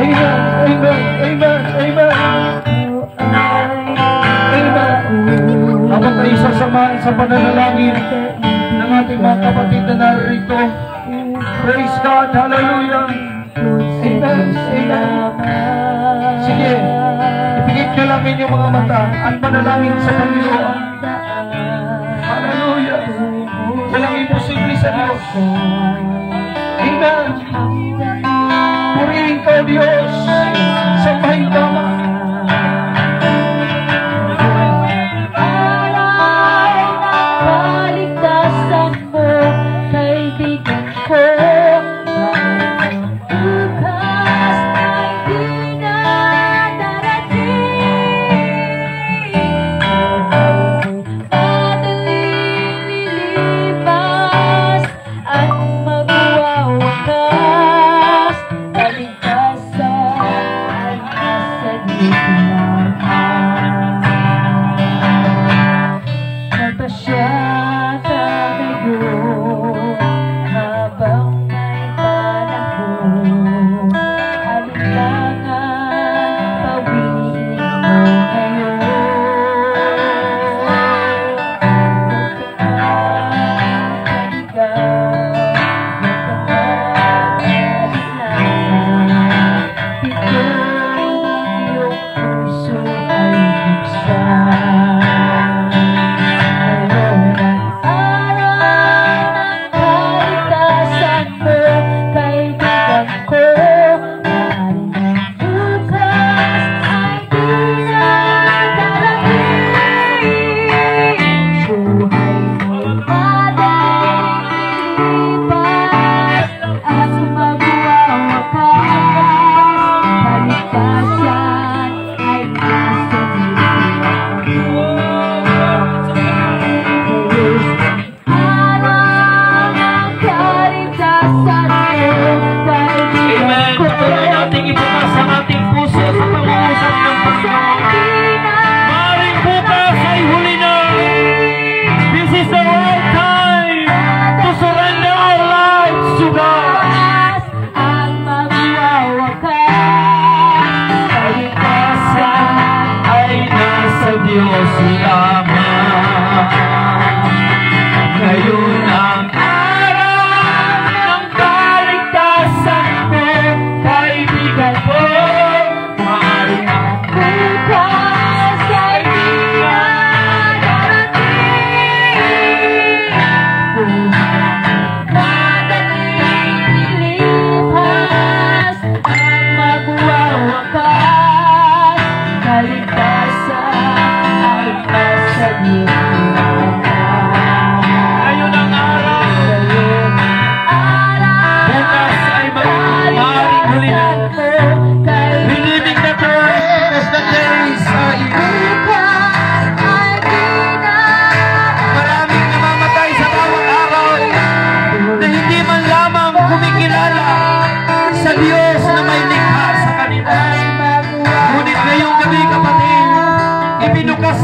Amen. Amen. Amen. Amen. Amen. Habang tayo sasamahan sa pananalangin ng ating mga kapatid na narito. Praise God. Hallelujah. Amen. Amen. Sige. Ipigit nyo lang inyong mga mata at panalangin sa Panginoon. Hallelujah. Walang imposible sa Diyos. Amen. Purihin ka, Diyos, sa mahintama. Kaligtasan mo, kaibigan ko. Bukas ay di na darating. Madaling lilipas at magwawakas. Kaligtasan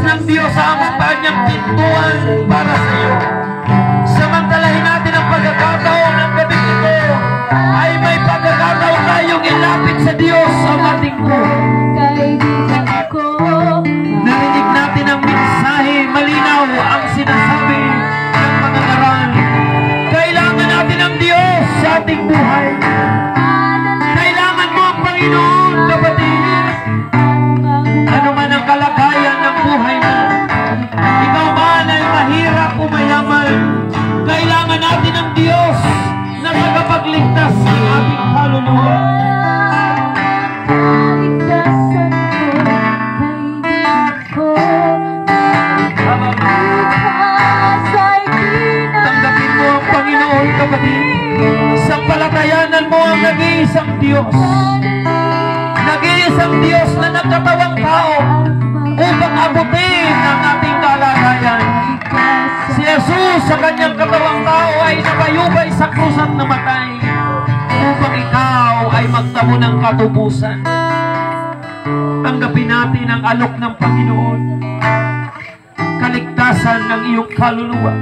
ng Diyos sa among kanyang pintuan para sa iyo. Samantalahin natin ang pagkakataon ng gabi ito ay may pagkakataon tayong ilapit sa Diyos ang ating buhay. Kaibigan ko, Narinig natin ang mensahe, malinaw ang sinasabi ng mga ngaral. Kailangan natin ang Diyos sa ating buhay. Kailangan mo ang Panginoon, kapatid. Ano man ang kalagayan ng buhay mo, ikaw man ay mahirap o mayaman, kailangan natin ang Diyos na tagapagligtas ng ating kaluluwa. kaligtasan ko, kaibigan ko, bukas ay Tanggapin mo ang Panginoon, kapatid. Sampalatayanan mo ang nag-iisang Diyos. Nag-iisang Diyos na nagkatawang tao upang abutin ang ating kalagayan. Si Jesus sa kanyang katawang tao ay nabayubay sa krus at namatay upang ikaw ay magtamo ng katubusan. Tanggapin natin ang alok ng Panginoon, kaligtasan ng iyong kaluluwa.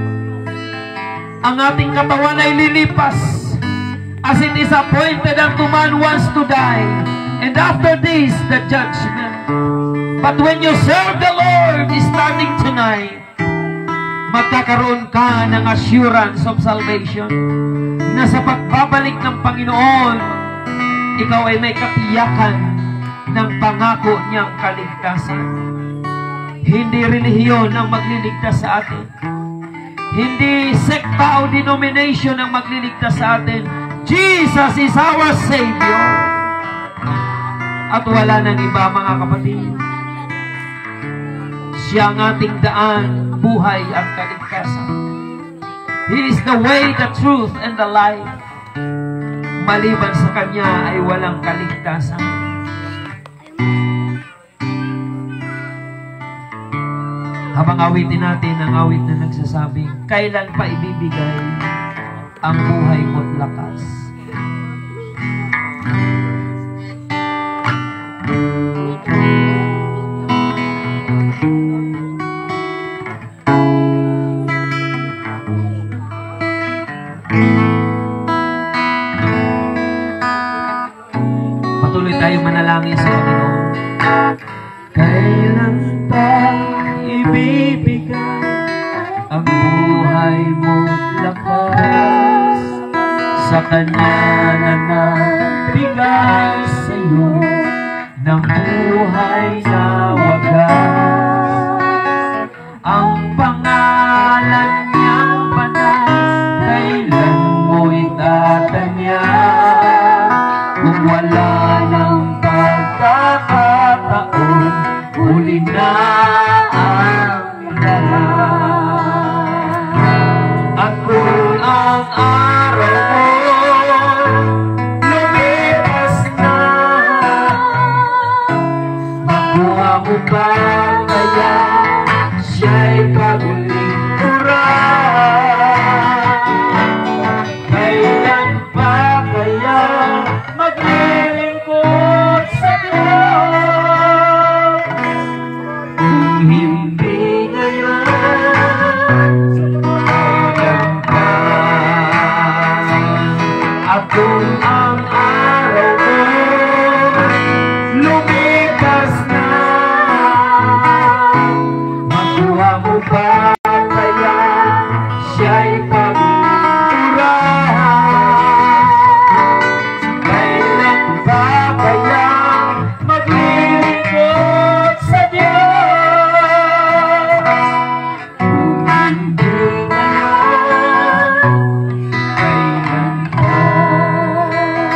Ang ating katawan ay lilipas, as it is appointed unto man once to die, and after this the judgment. But when you serve the Lord starting tonight, magkakaroon ka ng assurance of salvation na sa pagbabalik ng Panginoon, ikaw ay may katiyakan ng pangako niyang kaligtasan. Hindi relihiyon ang magliligtas sa atin. Hindi sekta o denomination ang magliligtas sa atin. Jesus is our Savior. At wala nang iba, mga kapatid. Siya ang ating daan, buhay at kaligtasan. He is the way, the truth, and the life. Maliban sa Kanya ay walang kaligtasan. Habang awitin natin ang awit na nagsasabing, kailan pa ibibigay ang buhay mo't lakas? Patuloy tayo manalangin sa Panginoon. Kailan pa ibibigay ang buhay mo't lakas sa Kanya na nagbigay sa iyo ng buhay na wagas. Ang pangalan niyang banal, kailan mo itatanya? Kung wala ng pagkakataon, huli na ang lahat. At kung ang araw mo lumipas na, makuha mo ba kaya siya'y paguling kailan pa kaya maglilingkod sa Diyos? Kung hindi ngayon, kailan pa? At kung ang araw mo lumipas na, makuha mo ba kaya siya'y kailan ba kaya maglilingkod sa Diyos? Kung hindi ngayon, kailan ba?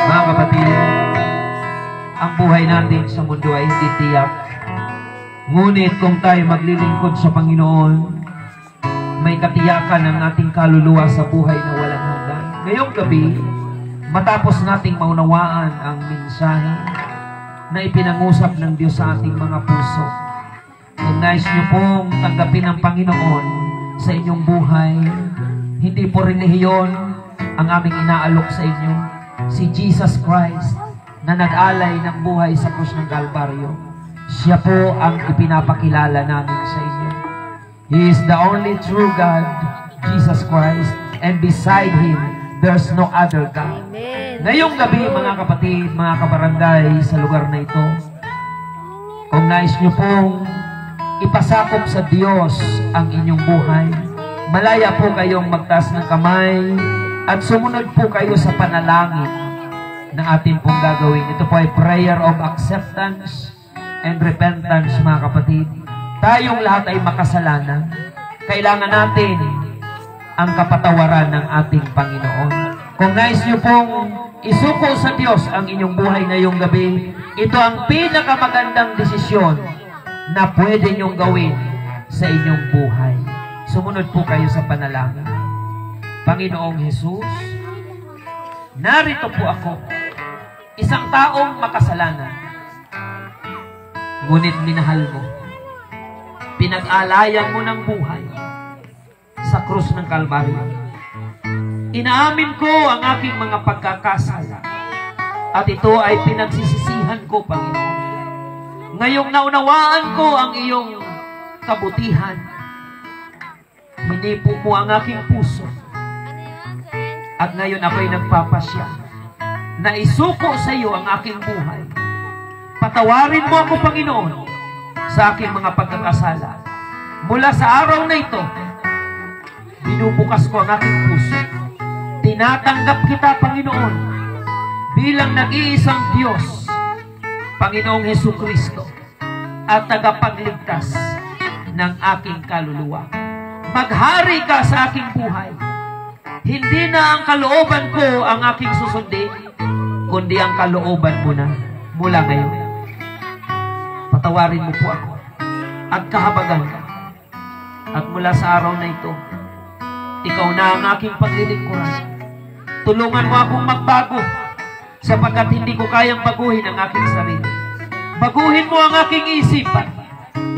Mga kapatid, ang buhay natin sa mundo ay hindi tiyak. Ngunit kung tayo maglilingkod sa Panginoon, may katiyakan ang ating kaluluwa sa buhay na walang hanggan. Ngayong gabi, matapos nating maunawaan ang mensahe na ipinangusap ng Diyos sa ating mga puso, kung nais niyo pong tanggapin ang Panginoon sa inyong buhay, hindi po relihiyon ang aming inaalok sa inyo. Si Jesus Christ na nag-alay ng buhay sa krus ng Kalbaryo, siya po ang ipinapakilala namin sa inyo. He is the only true God, Jesus Christ, and beside Him, there's no other God. Ngayong gabi, mga kapatid, mga kabarangay sa lugar na ito, kung nais nyo pong ipasakop sa Diyos ang inyong buhay, malaya po kayong magtaas ng kamay at sumunod po kayo sa panalangin ng ating pong gagawin. Ito po ay prayer of acceptance and repentance, mga kapatid. Tayong lahat ay makasalanan. Kailangan natin ang kapatawaran ng ating Panginoon. Kung nais nyo pong isuko sa Diyos ang inyong buhay ngayong gabi, ito ang pinakamagandang desisyon na pwede nyong gawin sa inyong buhay. Sumunod po kayo sa panalangin. Panginoong Jesus, narito po ako, isang taong makasalanan. Ngunit minahal mo. Pinag-alayan mo ng buhay sa krus ng Kalbaryo. Inaamin ko ang aking mga pagkakasala at ito ay pinagsisisihan ko, Panginoon. Ngayong naunawaan ko ang iyong kabutihan, hinipo mo ang aking puso at ngayon ako'y nagpapasya na isuko sa iyo ang aking buhay. Patawarin mo ako, Panginoon, sa aking mga pagkakasala. Mula sa araw na ito, binubukas ko ang aking puso. Tinatanggap kita, Panginoon, bilang nag-iisang Diyos, Panginoong Hesukristo, at tagapagligtas ng aking kaluluwa. Maghari ka sa aking buhay. Hindi na ang kalooban ko ang aking susundin, kundi ang kalooban mo na mula ngayon. Patawarin mo po ako at kahabagan ka. At mula sa araw na ito, ikaw na ang aking paglilingkuran. Tulungan mo akong magbago sapagkat hindi ko kayang baguhin ang aking sarili. Baguhin mo ang aking isipan.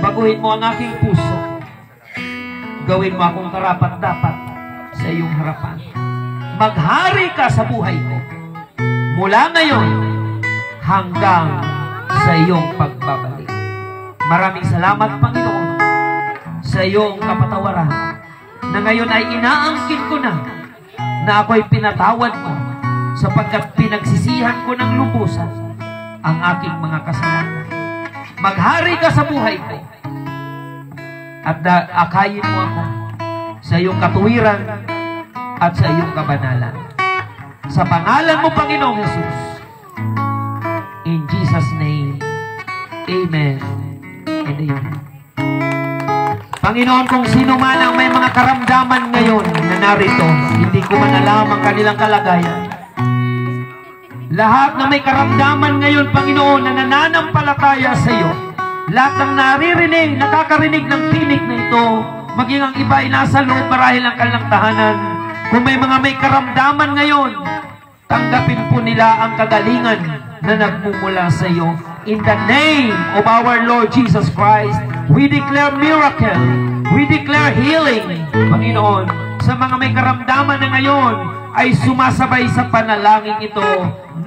Baguhin mo ang aking puso. Gawin mo akong karapat-dapat sa iyong harapan. Maghari ka sa buhay ko mula ngayon hanggang sa iyong pagbabalik. Maraming salamat, Panginoon, sa iyong kapatawaran na ngayon ay inaangkin ko na ako'y pinatawad mo sapagkat pinagsisihan ko ng lubusan ang aking mga kasalanan. Maghari ka sa buhay ko at akayin mo ako sa iyong katuwiran at sa iyong kabanalan. Sa pangalan mo, Panginoong Jesus, in Jesus' name, Amen and Amen. Panginoon, kung sino man ang may mga karamdaman ngayon na narito, hindi ko man alam ang kanilang kalagayan. Lahat na may karamdaman ngayon, Panginoon, na nananampalataya sa iyo, lahat ng naririnig, nakakarinig ng tinig na ito, maging ang iba ay nasa loob marahil ang kanilang tahanan. Kung may mga may karamdaman ngayon, tanggapin po nila ang kagalingan na nagmumula sa iyo. In the name of our Lord Jesus Christ, we declare miracle. We declare healing, Panginoon, sa mga may karamdaman na ngayon ay sumasabay sa panalangin ito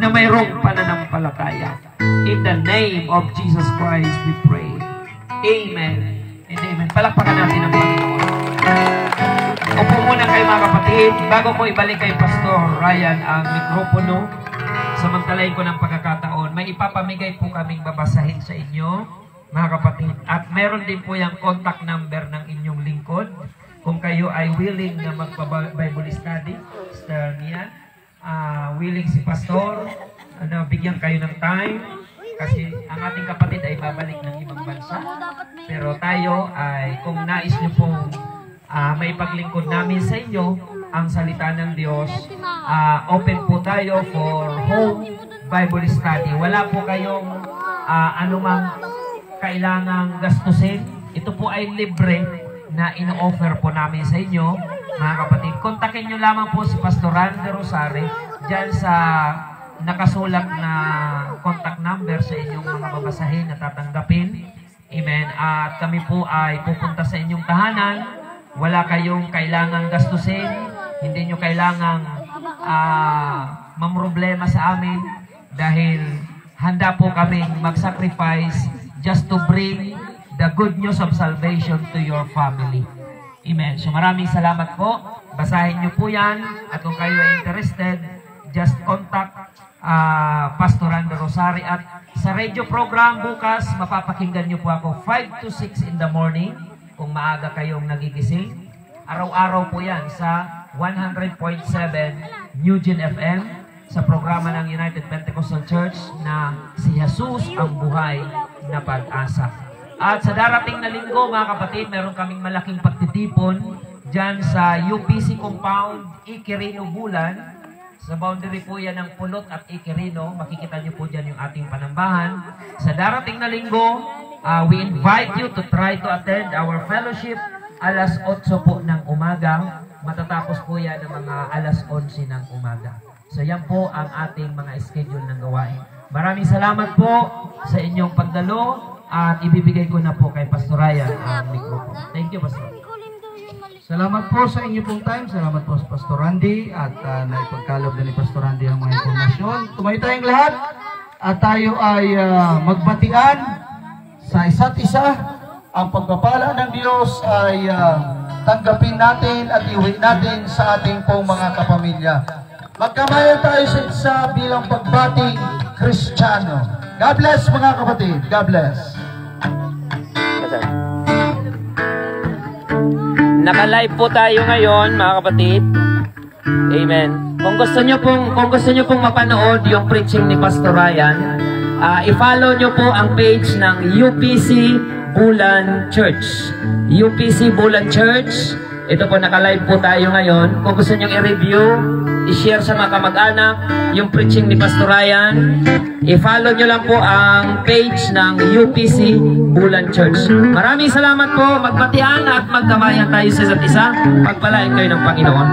na mayroong pananampalataya. In the name of Jesus Christ, we pray. Amen and amen. Palakpakan natin ang Panginoon. Upo muna kayo, mga kapatid. Bago ko ibalik kay Pastor Ryan ang mikropono, samantalahin ko ng pagkakataon, may ipapamigay po kaming babasahin sa inyo, mga kapatid. At meron din po yung contact number ng inyong lingkod. Kung kayo ay willing na magpa-Bible study, willing si Pastor, bigyan kayo ng time. Kasi ang ating kapatid ay babalik ng ibang bansa. Pero tayo ay, kung nais nyo pong may paglingkod namin sa inyo, ang salita ng Diyos, open po tayo for home Bible study. Wala po kayong anumang kailangang gastusin. Ito po ay libre na ino-offer po namin sa inyo, mga kapatid. Kontakin nyo lamang po si Pastor Randy Rosare dyan sa nakasulat na contact number sa inyong mga babasahin na tatanggapin. Amen. At kami po ay pupunta sa inyong tahanan. Wala kayong kailangang gastusin. Hindi nyo kailangang mamroblema sa amin dahil handa po kaming mag-sacrifice just to bring the good news of salvation to your family. Amen. So maraming salamat po. Basahin niyo po yan. At kung kayo ay interested, just contact Pastor Randy Rosari. At sa radio program bukas, mapapakinggan niyo po ako 5 to 6 in the morning. Kung maaga kayong nagigising. Araw-araw po yan sa 100.7 Nugent FM sa programa ng United Pentecostal Church na si Jesus ang buhay na pag-asa. At sa darating na linggo, mga kapatid, meron kaming malaking pagtitipon dyan sa UPC Compound, Iquirino, Bulan. Sa boundary po yan ng Pulot at Iquirino. Makikita niyo po dyan yung ating panambahan. Sa darating na linggo, we invite you to try to attend our fellowship alas 8 po ng umaga. Matatapos po yan ng mga alas 11 ng umaga. So yan po ang ating mga schedule ng gawain. Maraming salamat po sa inyong pagdalo. At ibibigay ko na po kay Pastor Ryan ang mikrofon. Thank you, Pastor. Salamat po sa inyo pong time. Salamat po sa Pastor Randy. At naipagkalog na ni Pastor Randy ang mga informasyon. Tumayo tayong lahat. At tayo ay magbatian sa isa't isa. Ang pagpapala ng Diyos ay tanggapin natin at iuwi natin sa ating pong mga kapamilya. Magkamayan tayo sa isa bilang pagbating Kristiyano. God bless mga kapatid. God bless. Naka-live po tayo ngayon, mga kapatid. Amen. Kung gusto niyo pong mapanood yung preaching ni Pastor Ryan, i-follow niyo po ang page ng UPC Bulan Church. UPC Bulan Church. Ito po, naka-live po tayo ngayon. Kung gusto niyo i-review, i-share sa mga kamag-anak yung preaching ni Pastor Ryan, i-follow nyo lang po ang page ng UPC Bulan Church. Maraming salamat po. Magbatian at magkamayan tayo sa isa't isa. Pagpalain kayo ng Panginoon.